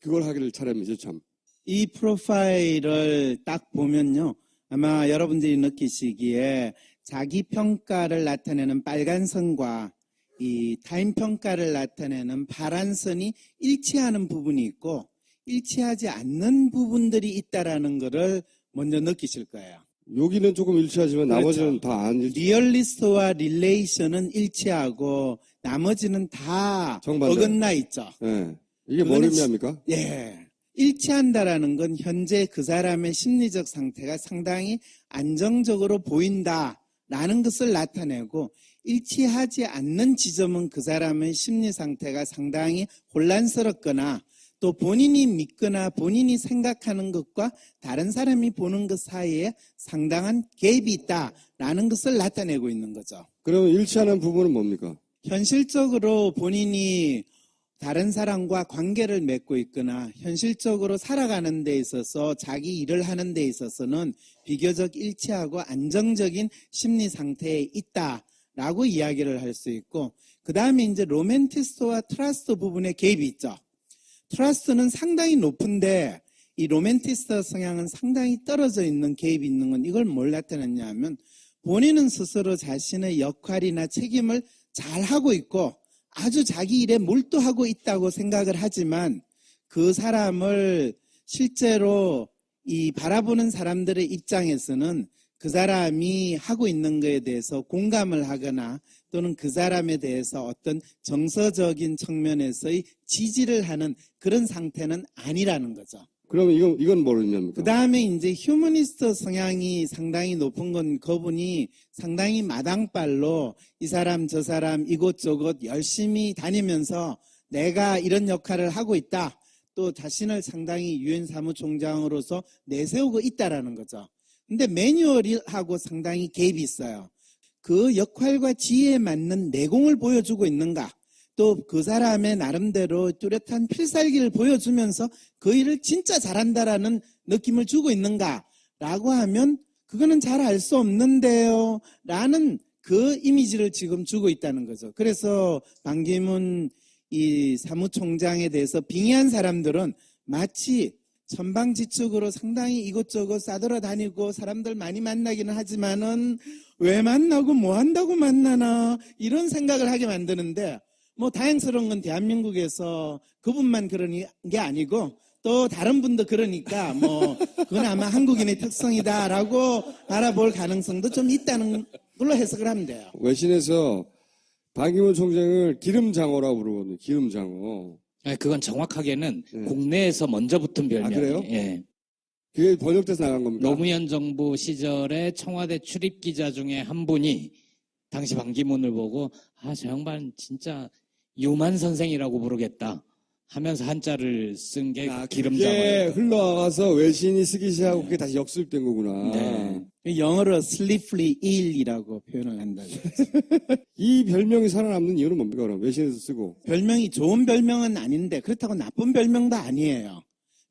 그걸 하기를 차례입니다, 참. 이 프로파일을 딱 보면요. 아마 여러분들이 느끼시기에 자기 평가를 나타내는 빨간 선과 이 타인 평가를 나타내는 파란 선이 일치하는 부분이 있고 일치하지 않는 부분들이 있다라는 것을 먼저 느끼실 거예요. 여기는 조금 일치하지만 나머지는 그렇죠. 다 안 일치. 리얼리스트와 릴레이션은 일치하고 나머지는 다 정반대. 어긋나 있죠. 예. 이게 뭘 그거는 의미합니까? 예. 일치한다라는 건 현재 그 사람의 심리적 상태가 상당히 안정적으로 보인다라는 것을 나타내고 일치하지 않는 지점은 그 사람의 심리 상태가 상당히 혼란스럽거나 또 본인이 믿거나 본인이 생각하는 것과 다른 사람이 보는 것 사이에 상당한 갭이 있다라는 것을 나타내고 있는 거죠. 그러면 일치하는 부분은 뭡니까? 현실적으로 본인이 다른 사람과 관계를 맺고 있거나 현실적으로 살아가는 데 있어서 자기 일을 하는 데 있어서는 비교적 일치하고 안정적인 심리 상태에 있다라고 이야기를 할 수 있고 그 다음에 이제 로맨티스트와 트러스트 부분에 갭이 있죠. 트러스트는 상당히 높은데 이 로맨티스트 성향은 상당히 떨어져 있는 갭이 있는 건 이걸 뭘 나타내냐 하면 본인은 스스로 자신의 역할이나 책임을 잘 하고 있고 아주 자기 일에 몰두하고 있다고 생각을 하지만 그 사람을 실제로 이 바라보는 사람들의 입장에서는 그 사람이 하고 있는 것에 대해서 공감을 하거나 또는 그 사람에 대해서 어떤 정서적인 측면에서의 지지를 하는 그런 상태는 아니라는 거죠. 그러면 이건 뭘 의미합니까? 그 다음에 이제 휴머니스트 성향이 상당히 높은 건 그분이 상당히 마당발로 이 사람 저 사람 이곳저곳 열심히 다니면서 내가 이런 역할을 하고 있다. 또 자신을 상당히 유엔 사무총장으로서 내세우고 있다라는 거죠. 근데 매뉴얼하고 상당히 갭이 있어요. 그 역할과 지혜에 맞는 내공을 보여주고 있는가? 또 그 사람의 나름대로 뚜렷한 필살기를 보여주면서 그 일을 진짜 잘한다라는 느낌을 주고 있는가라고 하면 그거는 잘 알 수 없는데요 라는 그 이미지를 지금 주고 있다는 거죠. 그래서 반기문 이 사무총장에 대해서 빙의한 사람들은 마치 천방지축으로 상당히 이곳저곳 싸돌아다니고 사람들 많이 만나기는 하지만은 왜 만나고 뭐 한다고 만나나 이런 생각을 하게 만드는데 뭐 다행스러운 건 대한민국에서 그분만 그런 게 아니고 또 다른 분도 그러니까 뭐 그건 아마 한국인의 특성이다라고 바라볼 가능성도 좀 있다는 걸로 해석을 하면 돼요. 외신에서 반기문 총장을 기름장어라고 부르거든요. 기름장어. 그건 정확하게는 네. 국내에서 먼저 붙은 별명이에요. 그래요? 예. 그게 번역돼서 나간 겁니까? 노무현 정부 시절에 청와대 출입 기자 중에 한 분이 당시 반기문을 보고 저 양반 진짜 유만 선생이라고 부르겠다. 하면서 한자를 쓴 게 그게 기름장어예요. 흘러와서 외신이 쓰기 시작하고 그게 다시 역습된 거구나. 네. 영어로 slippery eel이라고 표현을 한다고. 이 별명이 살아남는 이유는 뭡니까, 그럼? 외신에서 쓰고. 별명이 좋은 별명은 아닌데 그렇다고 나쁜 별명도 아니에요.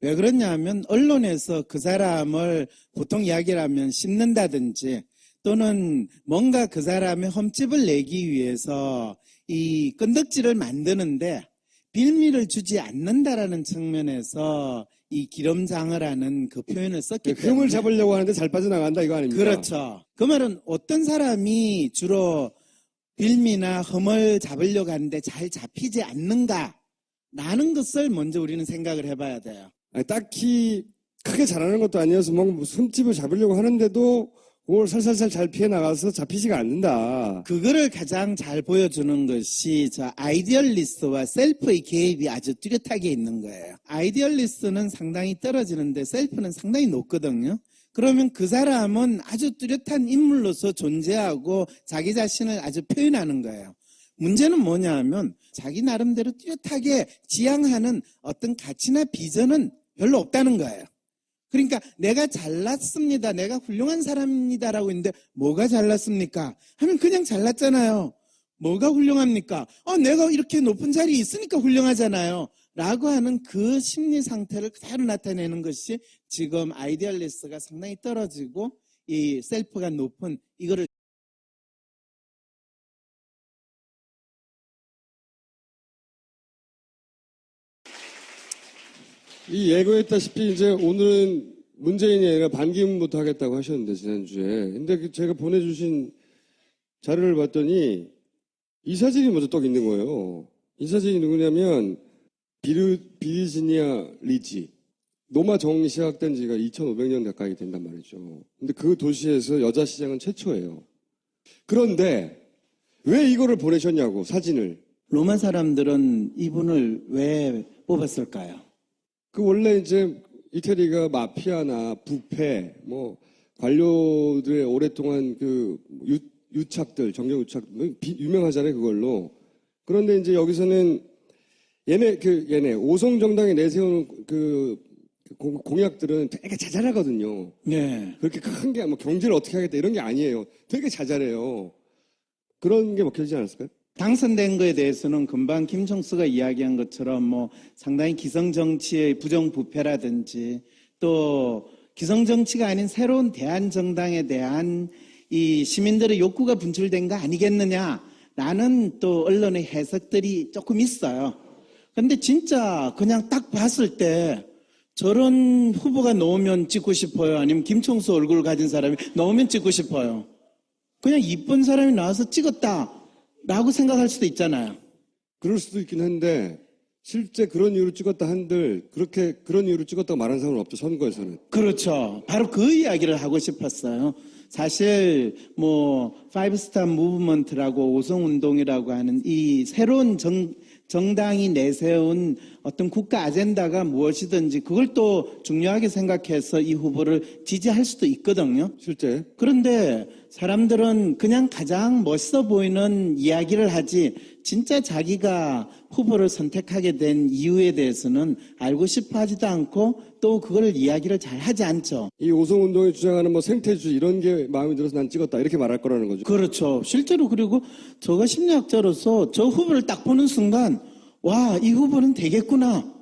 왜 그러냐면 언론에서 그 사람을 보통 이야기를 하면 씹는다든지 또는 뭔가 그 사람의 흠집을 내기 위해서 이 건덕지를 만드는데 빌미를 주지 않는다라는 측면에서 이 기름장어라는 그 표현을 썼기 때문에 흠을 잡으려고 하는데 잘 빠져나간다, 이거 아닙니까? 그렇죠. 그 말은 어떤 사람이 주로 빌미나 흠을 잡으려고 하는데 잘 잡히지 않는가라는 것을 먼저 우리는 생각을 해봐야 돼요. 아니, 딱히 크게 잘하는 것도 아니어서 뭔가 흠집을 잡으려고 하는데도 그걸 살살살 잘 피해 나가서 잡히지가 않는다. 그거를 가장 잘 보여주는 것이 저 아이디얼리스트와 셀프의 갭이 아주 뚜렷하게 있는 거예요. 아이디얼리스트는 상당히 떨어지는데 셀프는 상당히 높거든요. 그러면 그 사람은 아주 뚜렷한 인물로서 존재하고 자기 자신을 아주 표현하는 거예요. 문제는 뭐냐 하면 자기 나름대로 뚜렷하게 지향하는 어떤 가치나 비전은 별로 없다는 거예요. 그러니까 내가 잘났습니다. 내가 훌륭한 사람입니다라고 했는데 뭐가 잘났습니까? 하면 그냥 잘났잖아요. 뭐가 훌륭합니까? 내가 이렇게 높은 자리에 있으니까 훌륭하잖아요. 라고 하는 그 심리 상태를 그대로 나타내는 것이 지금 아이디얼리스트가 상당히 떨어지고 이 셀프가 높은 이거를 이 예고했다시피 이제 오늘은 문재인이 아니라 반기문부터 하겠다고 하셨는데, 지난주에. 근데 제가 보내주신 자료를 봤더니 이 사진이 먼저 떡 있는 거예요. 이 사진이 누구냐면 비르지니아 리지. 노마 정리 시작된 지가 2500년 가까이 된단 말이죠. 근데 그 도시에서 여자 시장은 최초예요. 그런데 왜 이거를 보내셨냐고, 사진을. 로마 사람들은 이분을 왜 뽑았을까요? 그 원래 이제 이태리가 마피아나 부패, 뭐 관료들의 오랫동안 그 유착들, 정경 유착, 유명하잖아요, 그걸로. 그런데 이제 여기서는 얘네 오송 정당에 내세우는 그 공약들은 되게 자잘하거든요. 네. 그렇게 큰 게 뭐 경제를 어떻게 하겠다 이런 게 아니에요. 되게 자잘해요. 그런 게 먹혀지지 않았을까요? 당선된 거에 대해서는 금방 김총수가 이야기한 것처럼 뭐 상당히 기성정치의 부정부패라든지 또 기성정치가 아닌 새로운 대한정당에 대한 이 시민들의 욕구가 분출된 거 아니겠느냐라는 또 언론의 해석들이 조금 있어요. 근데 진짜 그냥 딱 봤을 때 저런 후보가 나오면 찍고 싶어요? 아니면 김총수 얼굴 가진 사람이 나오면 찍고 싶어요? 그냥 이쁜 사람이 나와서 찍었다라고 생각할 수도 있잖아요. 그럴 수도 있긴 한데 실제 그런 이유로 찍었다 한들 그렇게 그런 이유로 찍었다고 말한 사람은 없죠, 선거에서는. 그렇죠. 바로 그 이야기를 하고 싶었어요. 사실 뭐 파이브스타 무브먼트라고 오성운동이라고 하는 이 새로운 정당이 내세운 어떤 국가 아젠다가 무엇이든지 그걸 또 중요하게 생각해서 이 후보를 지지할 수도 있거든요. 실제. 그런데 사람들은 그냥 가장 멋있어 보이는 이야기를 하지 진짜 자기가 후보를 선택하게 된 이유에 대해서는 알고 싶어 하지도 않고 또 그걸 이야기를 잘 하지 않죠. 이 오송운동이 주장하는 뭐 생태주의 이런 게 마음에 들어서 난 찍었다 이렇게 말할 거라는 거죠. 그렇죠. 실제로 그리고 저가 심리학자로서 저 후보를 딱 보는 순간 와, 이 후보는 되겠구나.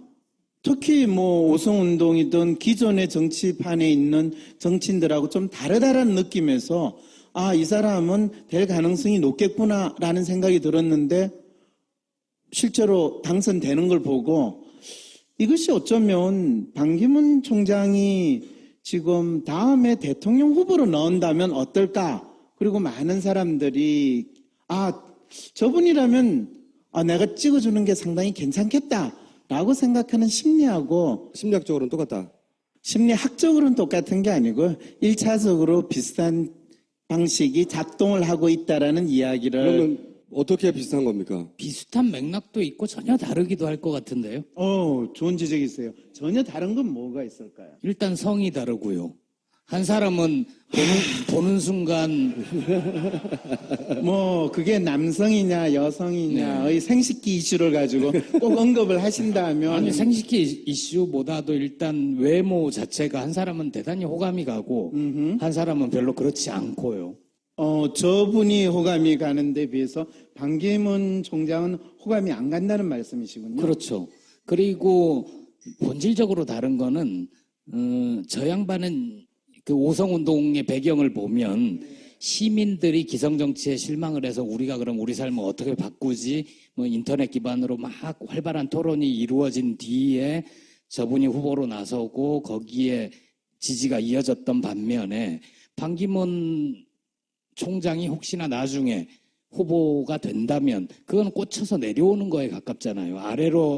특히 뭐 오성운동이든 기존의 정치판에 있는 정치인들하고 좀 다르다라는 느낌에서 아, 이 사람은 될 가능성이 높겠구나라는 생각이 들었는데 실제로 당선되는 걸 보고 이것이 어쩌면 반기문 총장이 지금 다음에 대통령 후보로 나온다면 어떨까? 그리고 많은 사람들이 저분이라면 내가 찍어주는 게 상당히 괜찮겠다라고 생각하는 심리하고 심리학적으로는 똑같다. 심리학적으로는 똑같은 게 아니고 1차적으로 비슷한 방식이 작동을 하고 있다라는 이야기를 그러면 어떻게 비슷한 겁니까? 비슷한 맥락도 있고 전혀 다르기도 할 것 같은데요. 좋은 지적이세요. 전혀 다른 건 뭐가 있을까요? 일단 성이 다르고요. 한 사람은 보는 순간 뭐 그게 남성이냐 여성이냐의 생식기 이슈를 가지고 꼭 언급을 하신다면 아니 생식기 이슈보다도 일단 외모 자체가 한 사람은 대단히 호감이 가고 한 사람은 별로 그렇지 않고요. 저분이 호감이 가는데 비해서 반기문 총장은 호감이 안 간다는 말씀이시군요. 그렇죠. 그리고 본질적으로 다른 거는 저 양반은 그 오성운동의 배경을 보면 시민들이 기성정치에 실망을 해서 우리가 그럼 우리 삶을 어떻게 바꾸지? 뭐 인터넷 기반으로 막 활발한 토론이 이루어진 뒤에 저분이 후보로 나서고 거기에 지지가 이어졌던 반면에 반기문 총장이 혹시나 나중에 후보가 된다면 그건 꽂혀서 내려오는 거에 가깝잖아요.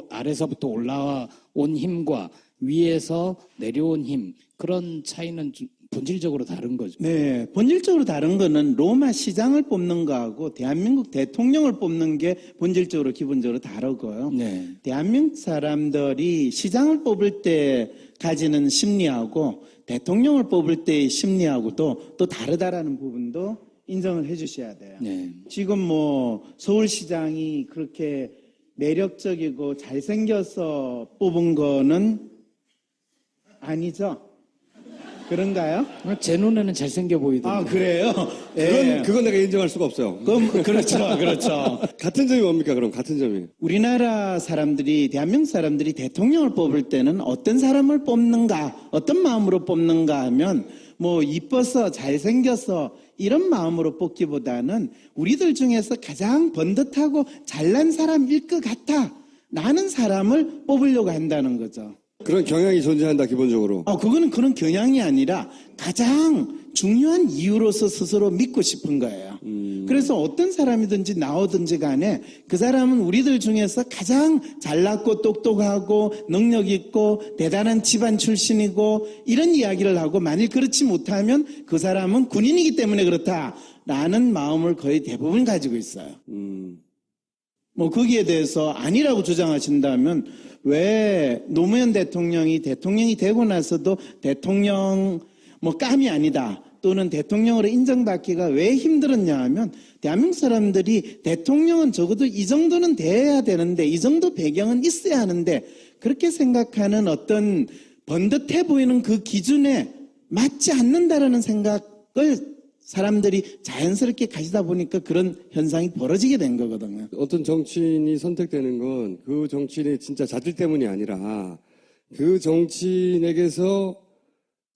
아래서부터 올라온 힘과 위에서 내려온 힘 그런 차이는 좀 본질적으로 다른 거죠. 네, 본질적으로 다른 거는 로마 시장을 뽑는 거하고 대한민국 대통령을 뽑는 게 본질적으로 기본적으로 다르고요. 네. 대한민국 사람들이 시장을 뽑을 때 가지는 심리하고 대통령을 뽑을 때의 심리하고도 또 다르다라는 부분도 인정을 해 주셔야 돼요. 네. 지금 뭐 서울시장이 그렇게 매력적이고 잘생겨서 뽑은 거는 아니죠? 그런가요? 제 눈에는 잘생겨 보이던데. 아, 그래요? 예. 그건 내가 인정할 수가 없어요. 그렇죠, 그렇죠. 같은 점이 뭡니까, 그럼? 같은 점이. 우리나라 사람들이, 대한민국 사람들이 대통령을 뽑을 때는 어떤 사람을 뽑는가, 어떤 마음으로 뽑는가 하면, 뭐, 이뻐서, 잘생겨서, 이런 마음으로 뽑기보다는 우리들 중에서 가장 번듯하고 잘난 사람일 것 같아. 라는 사람을 뽑으려고 한다는 거죠. 그런 경향이 존재한다, 기본적으로. 그거는 그런 경향이 아니라 가장 중요한 이유로서 스스로 믿고 싶은 거예요. 그래서 어떤 사람이든지 나오든지 간에 그 사람은 우리들 중에서 가장 잘났고 똑똑하고 능력 있고 대단한 집안 출신이고 이런 이야기를 하고 만일 그렇지 못하면 그 사람은 군인이기 때문에 그렇다라는 마음을 거의 대부분 가지고 있어요. 뭐 거기에 대해서 아니라고 주장하신다면 왜 노무현 대통령이 되고 나서도 대통령 뭐 깜이 아니다 또는 대통령으로 인정받기가 왜 힘들었냐 하면 대한민국 사람들이 대통령은 적어도 이 정도는 돼야 되는데 이 정도 배경은 있어야 하는데 그렇게 생각하는 어떤 번듯해 보이는 그 기준에 맞지 않는다라는 생각을 사람들이 자연스럽게 가지다 보니까 그런 현상이 벌어지게 된 거거든요. 어떤 정치인이 선택되는 건 그 정치인의 진짜 자질 때문이 아니라 그 정치인에게서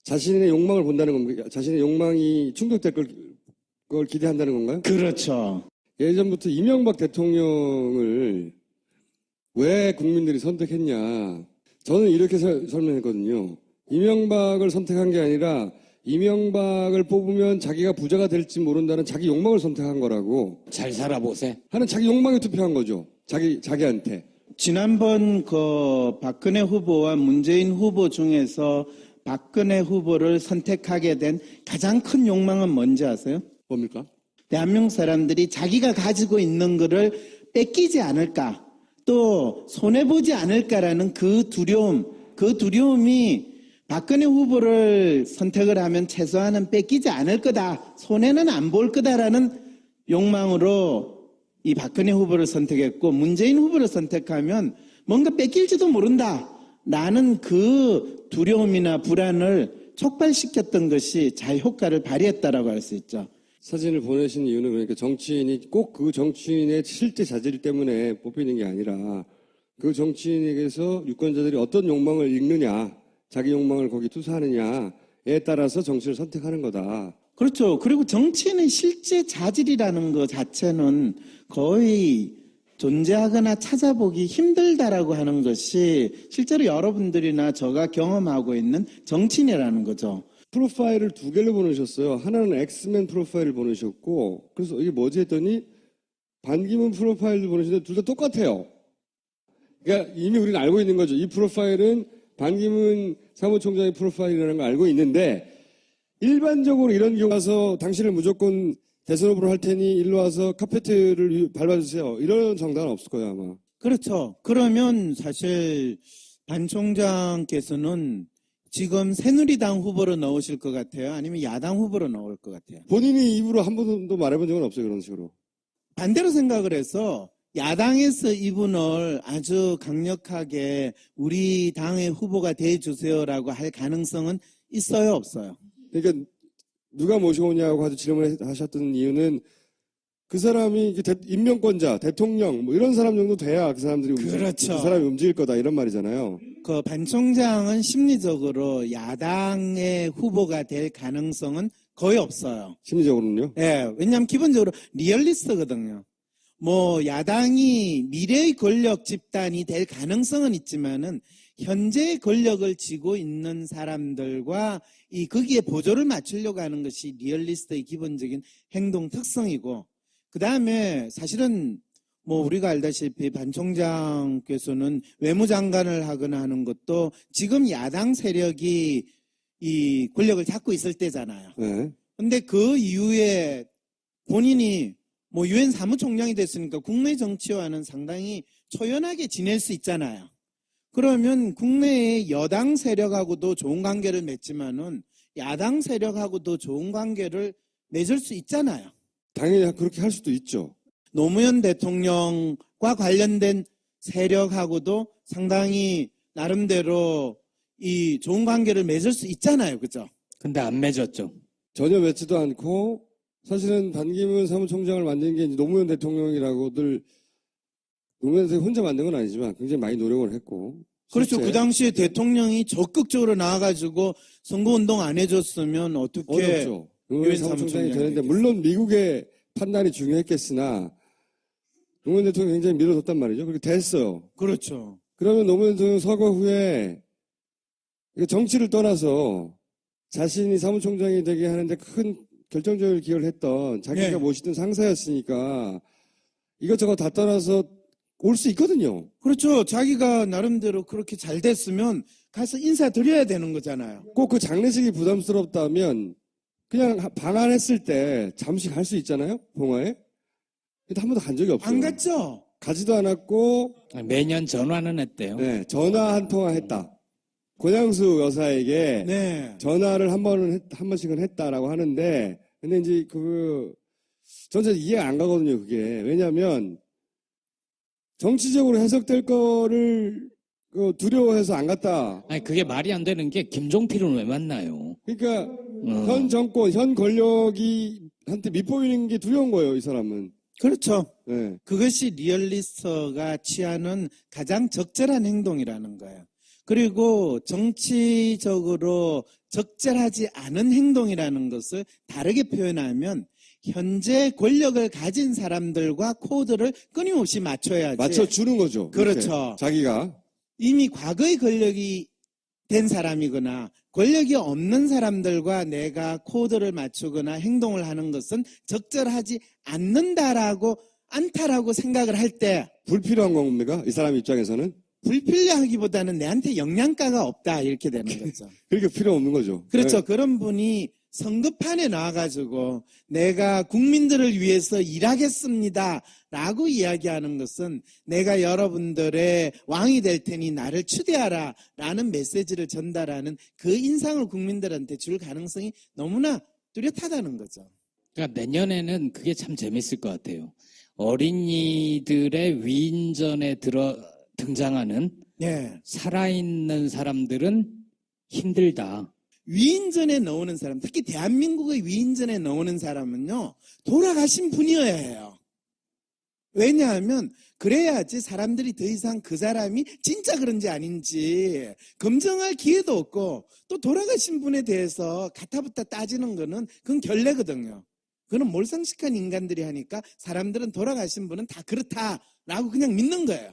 자신의 욕망을 본다는 겁니까? 자신의 욕망이 충족될 걸 기대한다는 건가요? 그렇죠. 예전부터 이명박 대통령을 왜 국민들이 선택했냐. 저는 이렇게 설명했거든요. 이명박을 선택한 게 아니라 이명박을 뽑으면 자기가 부자가 될지 모른다는 자기 욕망을 선택한 거라고. 잘 살아보세. 하는 자기 욕망에 투표한 거죠. 자기한테. 지난번 그 박근혜 후보와 문재인 후보 중에서 박근혜 후보를 선택하게 된 가장 큰 욕망은 뭔지 아세요? 뭡니까? 대한민국 사람들이 자기가 가지고 있는 거를 뺏기지 않을까, 또 손해보지 않을까라는 그 두려움이 박근혜 후보를 선택을 하면 최소한은 뺏기지 않을 거다, 손해는 안 볼 거다라는 욕망으로 이 박근혜 후보를 선택했고 문재인 후보를 선택하면 뭔가 뺏길지도 모른다 라는 그 두려움이나 불안을 촉발시켰던 것이 잘 효과를 발휘했다라고 할 수 있죠. 사진을 보내신 이유는 그러니까 정치인이 꼭 그 정치인의 실제 자질 때문에 뽑히는 게 아니라 그 정치인에게서 유권자들이 어떤 욕망을 읽느냐, 자기 욕망을 거기 투사하느냐에 따라서 정치를 선택하는 거다. 그렇죠. 그리고 정치인의 실제 자질이라는 것 자체는 거의 존재하거나 찾아보기 힘들다라고 하는 것이 실제로 여러분들이나 저가 경험하고 있는 정치인이라는 거죠. 프로파일을 두 개를 보내셨어요. 하나는 엑스맨 프로파일을 보내셨고, 그래서 이게 뭐지 했더니 반기문 프로파일을 보내셨는데 둘 다 똑같아요. 그러니까 이미 우리는 알고 있는 거죠. 이 프로파일은 반기문 사무총장의 프로파일이라는 걸 알고 있는데, 일반적으로 이런 경우 와서 당신을 무조건 대선 후보로 할 테니 일로 와서 카페트를 밟아주세요. 이런 정당은 없을 거예요, 아마. 그렇죠. 그러면 사실 반 총장께서는 지금 새누리당 후보로 넣으실 것 같아요? 아니면 야당 후보로 넣을 것 같아요? 본인이 입으로 한 번도 말해본 적은 없어요, 그런 식으로. 반대로 생각을 해서 야당에서 이분을 아주 강력하게 우리 당의 후보가 돼주세요라고 할 가능성은 있어요, 없어요? 그러니까 누가 모셔오냐고 아주 질문하셨던 이유는 그 사람이 임명권자, 대통령 뭐 이런 사람 정도 돼야 그 사람들이 그렇죠. 그 사람이 움직일 거다 이런 말이잖아요. 그 반 총장은 심리적으로 야당의 후보가 될 가능성은 거의 없어요. 심리적으로는요. 예, 왜냐하면 기본적으로 리얼리스트거든요. 뭐 야당이 미래의 권력 집단이 될 가능성은 있지만은 현재의 권력을 쥐고 있는 사람들과 거기에 보조를 맞추려고 하는 것이 리얼리스트의 기본적인 행동 특성이고, 그 다음에 사실은 뭐 우리가 알다시피 반 총장께서는 외무장관을 하거나 하는 것도 지금 야당 세력이 이 권력을 잡고 있을 때잖아요. 네. 근데 그 이후에 본인이 뭐 유엔 사무총장이 됐으니까 국내 정치와는 상당히 초연하게 지낼 수 있잖아요. 그러면 국내의 여당 세력하고도 좋은 관계를 맺지만은 야당 세력하고도 좋은 관계를 맺을 수 있잖아요. 당연히 그렇게 할 수도 있죠. 노무현 대통령과 관련된 세력하고도 상당히 나름대로 이 좋은 관계를 맺을 수 있잖아요. 그죠? 근데 안 맺었죠. 전혀 맺지도 않고 사실은 반기문 사무총장을 만든 게 이제 노무현 대통령이라고들 노무현 대통령이 혼자 만든 건 아니지만 굉장히 많이 노력을 했고. 그렇죠. 실제 그 당시에 대통령이 적극적으로 나와가지고 선거운동 안 해줬으면 어떻게 어렵죠. 노무현 사무총장이 되는데 물론 미국의 판단이 중요했겠으나 노무현 대통령이 굉장히 밀어줬단 말이죠. 그렇게 됐어요. 그렇죠. 그러면 노무현 대통령 서거 후에 정치를 떠나서 자신이 사무총장이 되게 하는데 큰 결정적인 기여를 했던 자기가 네. 모시던 상사였으니까 이것저것 다 떠나서 올 수 있거든요. 그렇죠. 자기가 나름대로 그렇게 잘 됐으면 가서 인사드려야 되는 거잖아요. 꼭 그 장례식이 부담스럽다면 그냥 방한했을 때 잠시 갈 수 있잖아요. 봉화에. 근데 한 번도 간 적이 없어요. 안 갔죠? 가지도 않았고 매년 전화는 했대요. 네, 전화 한 통화 했다. 권양수 여사에게 네. 전화를 한 번씩은 했다라고 하는데, 근데 이제 전체 이해가 안 가거든요, 그게. 왜냐면, 정치적으로 해석될 거를 두려워해서 안 갔다. 아니 그게 말이 안 되는 게 김종필은 왜 만나요? 그러니까, 현 정권, 현 권력한테 밑보이는 게 두려운 거예요, 이 사람은. 그렇죠. 네. 그것이 리얼리스트가 취하는 가장 적절한 행동이라는 거예요. 그리고 정치적으로 적절하지 않은 행동이라는 것을 다르게 표현하면 현재 권력을 가진 사람들과 코드를 끊임없이 맞춰야지. 맞춰주는 거죠. 그렇죠. 이렇게. 자기가. 이미 과거의 권력이 된 사람이거나 권력이 없는 사람들과 내가 코드를 맞추거나 행동을 하는 것은 적절하지 않다라고 생각을 할 때 불필요한 겁니까? 이 사람 입장에서는? 불필요하기보다는 내한테 영양가가 없다 이렇게 되는 거죠. 그렇게 필요 없는 거죠. 그렇죠. 네. 그런 분이 선거판에 나와가지고 내가 국민들을 위해서 일하겠습니다 라고 이야기하는 것은 내가 여러분들의 왕이 될 테니 나를 추대하라 라는 메시지를 전달하는 그 인상을 국민들한테 줄 가능성이 너무나 뚜렷하다는 거죠. 그러니까 내년에는 그게 참 재밌을 것 같아요. 어린이들의 위인전에 등장하는 네. 살아있는 사람들은 힘들다. 위인전에 나오는 사람, 특히 대한민국의 위인전에 나오는 사람은요, 돌아가신 분이어야 해요. 왜냐하면 그래야지 사람들이 더 이상 그 사람이 진짜 그런지 아닌지 검증할 기회도 없고, 또 돌아가신 분에 대해서 가타부타 따지는 거는 그건 결례거든요. 그건 몰상식한 인간들이 하니까 사람들은 돌아가신 분은 다 그렇다라고 그냥 믿는 거예요.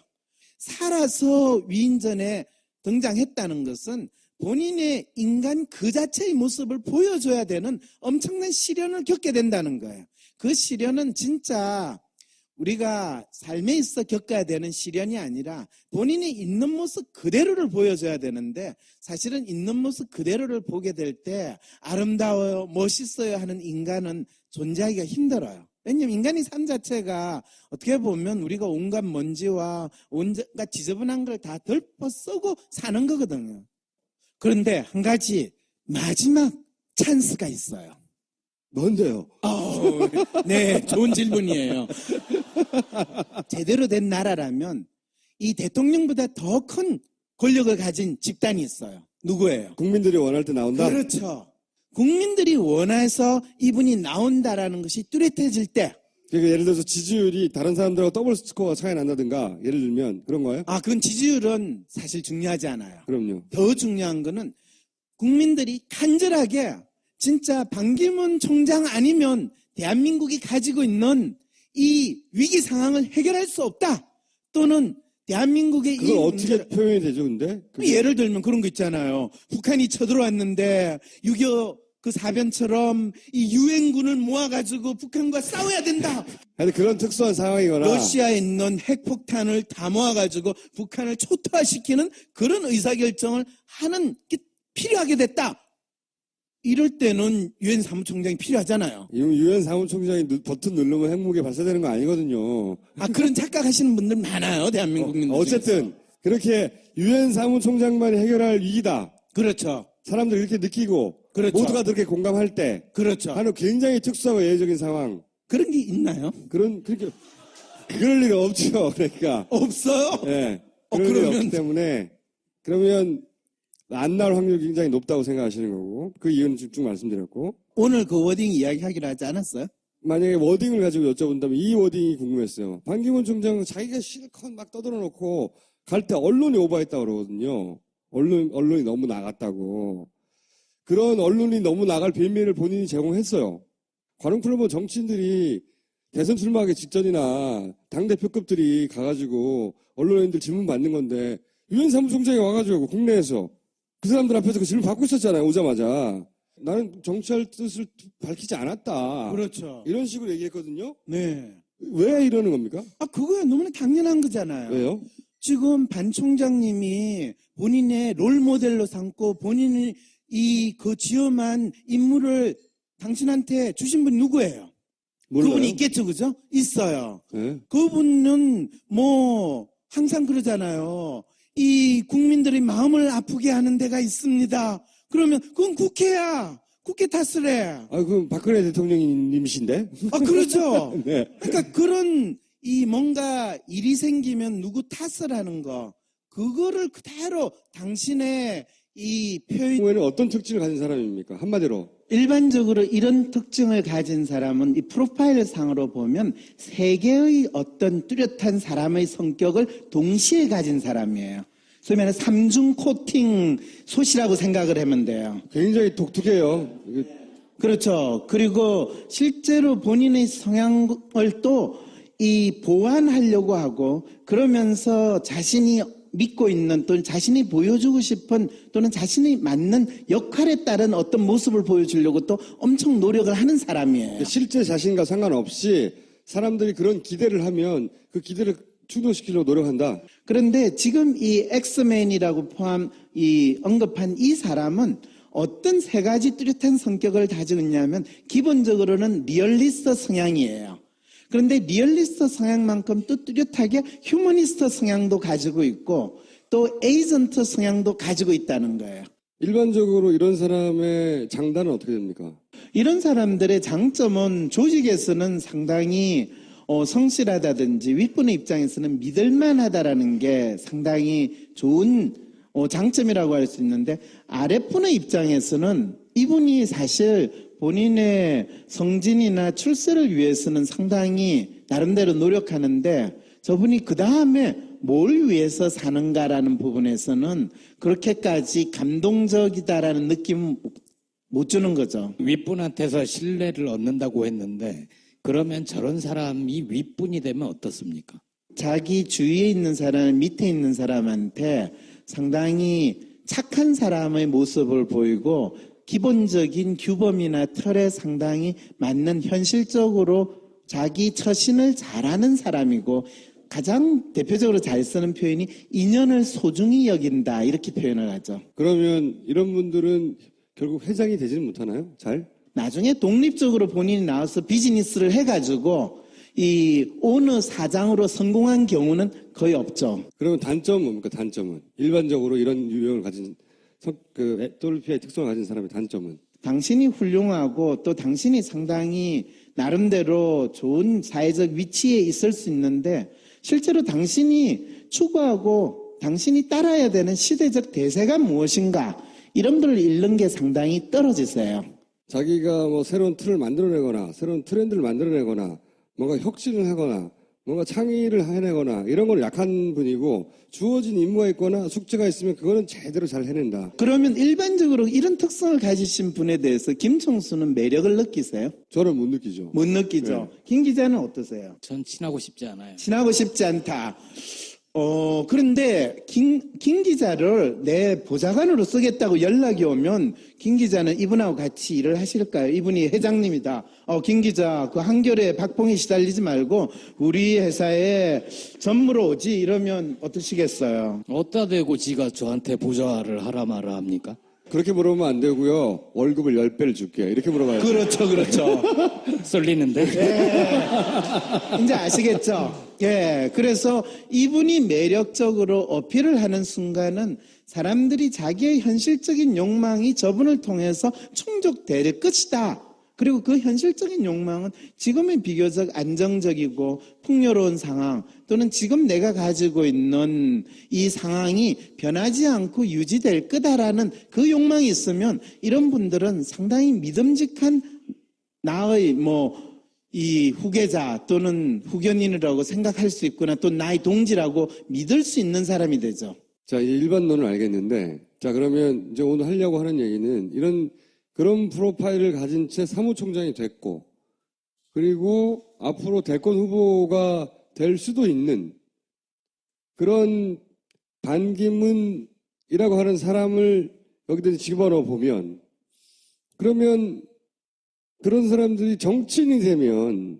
살아서 위인전에 등장했다는 것은 본인의 인간 그 자체의 모습을 보여줘야 되는 엄청난 시련을 겪게 된다는 거예요. 그 시련은 진짜 우리가 삶에 있어 겪어야 되는 시련이 아니라 본인이 있는 모습 그대로를 보여줘야 되는데, 사실은 있는 모습 그대로를 보게 될 때 아름다워요, 멋있어요 하는 인간은 존재하기가 힘들어요. 왜냐하면 인간의 삶 자체가 어떻게 보면 우리가 온갖 먼지와 온갖 지저분한 걸 다 덜퍼 쓰고 사는 거거든요. 그런데 한 가지 마지막 찬스가 있어요. 뭔데요? 네, 좋은 질문이에요. 제대로 된 나라라면 이 대통령보다 더 큰 권력을 가진 집단이 있어요. 누구예요? 국민들이 원할 때 나온다? 그렇죠. 국민들이 원해서 이분이 나온다라는 것이 뚜렷해질 때, 그러니까 예를 들어서 지지율이 다른 사람들하고 더블 스코어가 차이 난다든가, 예를 들면 그런 거예요? 그건 지지율은 사실 중요하지 않아요. 그럼요. 더 중요한 거는 국민들이 간절하게 진짜 반기문 총장 아니면 대한민국이 가지고 있는 이 위기 상황을 해결할 수 없다. 또는 대한민국의 이 그걸 어떻게 문제를 표현이 되죠, 근데? 그게? 예를 들면 그런 거 있잖아요. 북한이 쳐들어왔는데 6.25 그 사변처럼 이 유엔군을 모아가지고 북한과 싸워야 된다. 하여튼 그런 특수한 상황이거나. 러시아에 있는 핵폭탄을 다 모아가지고 북한을 초토화시키는 그런 의사결정을 하는 게 필요하게 됐다. 이럴 때는 유엔 사무총장이 필요하잖아요. 유엔 사무총장이 버튼 누르면 핵무기 발사되는 거 아니거든요. 그런 착각하시는 분들 많아요. 대한민국 국민들 어쨌든 그렇게 유엔 사무총장만이 해결할 위기다. 그렇죠. 사람들이 이렇게 느끼고 그렇죠. 모두가 그렇게 공감할 때 그렇죠. 하는 굉장히 특수하고 예외적인 상황. 그런 게 있나요? 그렇게 그럴 리가 없죠. 그러니까. 없어요? 예. 그럴 일이 그러면- 없기 때문에 그러면 안 나올 확률이 굉장히 높다고 생각하시는 거고 그 이유는 쭉 말씀드렸고 오늘 그 워딩 이야기하기로 하지 않았어요? 만약에 워딩을 가지고 여쭤본다면 이 워딩이 궁금했어요. 반기문 총장은 자기가 실컷 막 떠들어놓고 갈 때 언론이 오버했다고 그러거든요. 언론이 너무 나갔다고. 그런 언론이 너무 나갈 빌미를 본인이 제공했어요. 관훈클럽은 정치인들이 대선 출마하기 직전이나 당대표급들이 가가지고 언론인들 질문 받는 건데 유엔 사무총장이 와가지고 국내에서 그 사람들 앞에서 그 질문 받고 있었잖아요. 오자마자. 나는 정치할 뜻을 밝히지 않았다. 그렇죠. 이런 식으로 얘기했거든요. 네. 왜 이러는 겁니까? 그거야 너무나 당연한 거잖아요. 왜요? 지금 반 총장님이 본인의 롤 모델로 삼고 본인이 그 지엄한 인물을 당신한테 주신 분이 누구예요? 몰라요. 그분이 있겠죠, 그죠? 있어요. 네. 그분은 항상 그러잖아요. 이 국민들의 마음을 아프게 하는 데가 있습니다. 그러면 그건 국회야. 국회 탓을 해. 그럼 박근혜 대통령님이신데? 그렇죠. 네. 그러니까 그런 뭔가 일이 생기면 누구 탓을 하는 거, 그거를 그대로 당신의 이 표현, 후에는 어떤 특징을 가진 사람입니까? 한마디로. 일반적으로 이런 특징을 가진 사람은 이 프로파일 상으로 보면 세 개의 어떤 뚜렷한 사람의 성격을 동시에 가진 사람이에요. 소위 말해 삼중 코팅 솥이라고 생각을 하면 돼요. 굉장히 독특해요. 그렇죠. 그리고 실제로 본인의 성향을 또 보완하려고 하고 그러면서 자신이 믿고 있는 또는 자신이 보여주고 싶은 또는 자신이 맞는 역할에 따른 어떤 모습을 보여주려고 또 엄청 노력을 하는 사람이에요. 실제 자신과 상관없이 사람들이 그런 기대를 하면 그 기대를 충족시키려고 노력한다. 그런데 지금 이 엑스맨이라고 언급한 이 사람은 어떤 세 가지 뚜렷한 성격을 가지고 있냐면 기본적으로는 리얼리스트 성향이에요. 그런데 리얼리스트 성향만큼 또 뚜렷하게 휴머니스트 성향도 가지고 있고 또 에이전트 성향도 가지고 있다는 거예요. 일반적으로 이런 사람의 장단은 어떻게 됩니까? 이런 사람들의 장점은 조직에서는 상당히 성실하다든지 윗분의 입장에서는 믿을만하다라는 게 상당히 좋은 장점이라고 할 수 있는데 아랫분의 입장에서는 이분이 사실 본인의 성진이나 출세를 위해서는 상당히 나름대로 노력하는데 저분이 그 다음에 뭘 위해서 사는가라는 부분에서는 그렇게까지 감동적이다라는 느낌 못 주는 거죠. 윗분한테서 신뢰를 얻는다고 했는데 그러면 저런 사람이 윗분이 되면 어떻습니까? 자기 주위에 있는 사람, 밑에 있는 사람한테 상당히 착한 사람의 모습을 보이고 기본적인 규범이나 틀에 상당히 맞는 현실적으로 자기 처신을 잘하는 사람이고 가장 대표적으로 잘 쓰는 표현이 인연을 소중히 여긴다 이렇게 표현을 하죠. 그러면 이런 분들은 결국 회장이 되지는 못하나요? 잘? 나중에 독립적으로 본인이 나와서 비즈니스를 해가지고 이 오너 사장으로 성공한 경우는 거의 없죠. 그러면 단점은 뭡니까? 단점은 일반적으로 이런 유형을 가진 WPI 특성을 가진 사람의 단점은? 당신이 훌륭하고 또 당신이 상당히 나름대로 좋은 사회적 위치에 있을 수 있는데 실제로 당신이 추구하고 당신이 따라야 되는 시대적 대세가 무엇인가 이런 걸 잃는 게 상당히 떨어지세요. 자기가 뭐 새로운 틀을 만들어내거나 새로운 트렌드를 만들어내거나 뭔가 혁신을 하거나 뭔가 창의를 해내거나 이런 건 약한 분이고 주어진 임무가 있거나 숙제가 있으면 그거는 제대로 잘 해낸다. 그러면 일반적으로 이런 특성을 가지신 분에 대해서 김총수는 매력을 느끼세요? 저는 못 느끼죠. 못 느끼죠. 김 기자는 어떠세요? 전 친하고 싶지 않아요. 친하고 싶지 않다. 그런데 김 기자를 내 보좌관으로 쓰겠다고 연락이 오면 김 기자는 이분하고 같이 일을 하실까요? 이분이 회장님이다. 김 기자 그 한겨레 박봉에 시달리지 말고 우리 회사에 전무로 오지 이러면 어떠시겠어요? 어디다 대고 지가 저한테 보좌를 하라 마라 합니까? 그렇게 물어보면 안 되고요. 월급을 10배를 줄게. 이렇게 물어봐야죠. 그렇죠. 썰리는데? 이제 아시겠죠? 예. 그래서 이분이 매력적으로 어필을 하는 순간은 사람들이 자기의 현실적인 욕망이 저분을 통해서 충족될 것이다. 그리고 그 현실적인 욕망은 지금의 비교적 안정적이고 풍요로운 상황 또는 지금 내가 가지고 있는 이 상황이 변하지 않고 유지될 거다라는 그 욕망이 있으면 이런 분들은 상당히 믿음직한 나의 이 후계자 또는 후견인이라고 생각할 수 있구나 또 나의 동지라고 믿을 수 있는 사람이 되죠. 자, 이제 일반론은 알겠는데, 자, 그러면 이제 오늘 하려고 하는 얘기는 그런 프로파일을 가진 채 사무총장이 됐고, 그리고 앞으로 대권 후보가 될 수도 있는 그런 반기문이라고 하는 사람을 여기다 집어넣어 보면, 그러면 그런 사람들이 정치인이 되면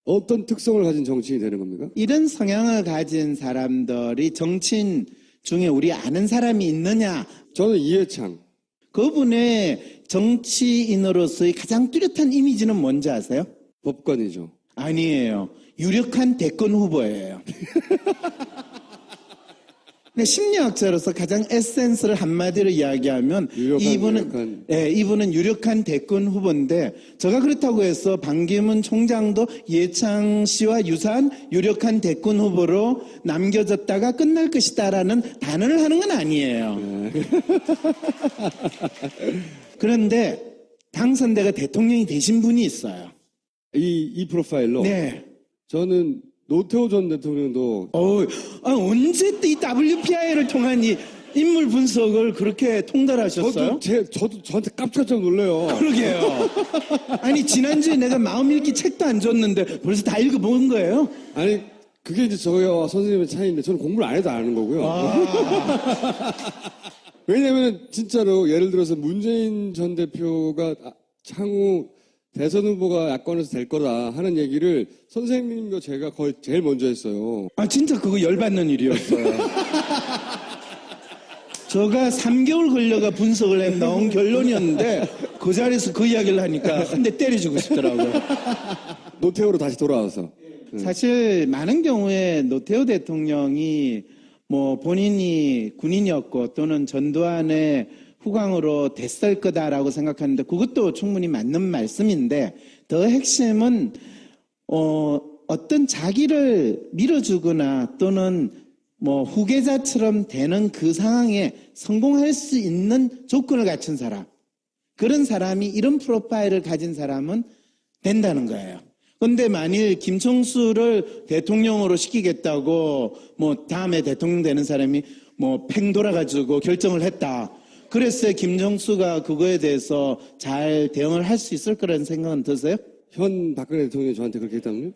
어떤 특성을 가진 정치인이 되는 겁니까? 이런 성향을 가진 사람들이 정치인 중에 우리 아는 사람이 있느냐? 저는 이해창. 그분의 정치인으로서의 가장 뚜렷한 이미지는 뭔지 아세요? 법관이죠. 아니에요. 유력한 대권 후보예요. 근데 심리학자로서 가장 에센스를 한마디로 이야기하면 이분은 유력한 대권 후보인데 제가 그렇다고 해서 반기문 총장도 이해창 씨와 유사한 유력한 대권 후보로 남겨졌다가 끝날 것이다라는 단언을 하는 건 아니에요. 그런데 당선돼가 대통령이 되신 분이 있어요. 이 프로파일로. 네. 저는 노태우 전 대통령도 언제 이 WPI를 통한 이 인물 분석을 그렇게 통달하셨어요? 저도 저한테 깜짝깜짝 놀래요. 그러게요. 아니 지난주에 내가 마음 읽기 책도 안 줬는데 벌써 다 읽어본 거예요? 아니 그게 이제 저와 선생님의 차이인데 저는 공부를 안 해도 아는 거고요. 왜냐하면 진짜로 예를 들어서 문재인 전 대표가 향후 대선 후보가 야권에서 될 거다 하는 얘기를 선생님과 제가 거의 제일 먼저 했어요. 진짜 그거 열받는 일이었어요. 제가 3개월 걸려가 분석을 해 나온 결론이었는데 그 자리에서 그 이야기를 하니까 한 대 때려주고 싶더라고요. 노태우로 다시 돌아와서. 사실 많은 경우에 노태우 대통령이 본인이 군인이었고 또는 전두환의 후광으로 됐을 거다라고 생각하는데 그것도 충분히 맞는 말씀인데 더 핵심은 어떤 자기를 밀어주거나 또는 후계자처럼 되는 그 상황에 성공할 수 있는 조건을 갖춘 사람 그런 사람이 이런 프로파일을 가진 사람은 된다는 거예요. 그런데 만일 김총수를 대통령으로 시키겠다고 다음에 대통령 되는 사람이 팽 돌아가지고 결정을 했다. 그랬어요. 김정수가 그거에 대해서 잘 대응을 할 수 있을 거라는 생각은 드세요? 현 박근혜 대통령이 저한테 그렇게 했다면요?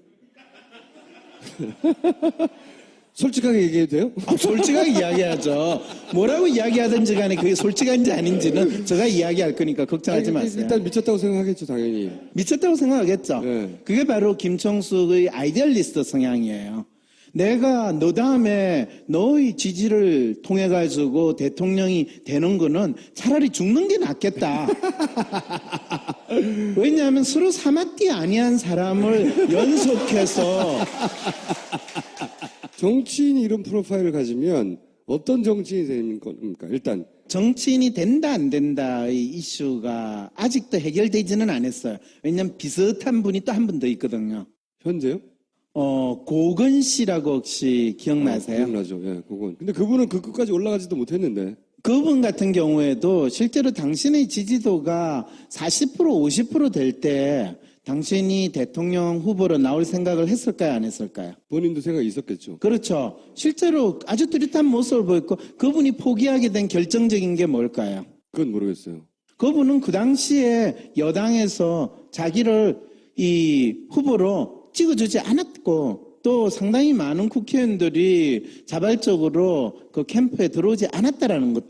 솔직하게 얘기해도 돼요? 솔직하게 이야기하죠. 뭐라고 이야기하든지 간에 그게 솔직한지 아닌지는 제가 이야기할 거니까 걱정하지 마세요. 일단 미쳤다고 생각하겠죠, 당연히. 미쳤다고 생각하겠죠. 네. 그게 바로 김총수의 아이디얼리스트 성향이에요. 내가 너 다음에 너의 지지를 통해 가지고 대통령이 되는 거는 차라리 죽는 게 낫겠다. 왜냐하면 서로 사마띠 아니한 사람을 연속해서 정치인이 이런 프로파일을 가지면 어떤 정치인이 되는 겁니까? 일단 정치인이 된다 안 된다의 이슈가 아직도 해결되지는 않았어요. 왜냐하면 비슷한 분이 또 한 분 더 있거든요. 현재요? 고건 씨라고 혹시 기억나세요? 기억나죠. 예, 그건. 근데 그분은 그 끝까지 올라가지도 못했는데. 그분 같은 경우에도 실제로 당신의 지지도가 40% 50% 될 때 당신이 대통령 후보로 나올 생각을 했을까요? 안 했을까요? 본인도 생각이 있었겠죠. 그렇죠. 실제로 아주 뚜렷한 모습을 보였고 그분이 포기하게 된 결정적인 게 뭘까요? 그건 모르겠어요. 그분은 그 당시에 여당에서 자기를 이 후보로 찍어주지 않았고 또 상당히 많은 국회의원들이 자발적으로 그 캠프에 들어오지 않았다라는 것.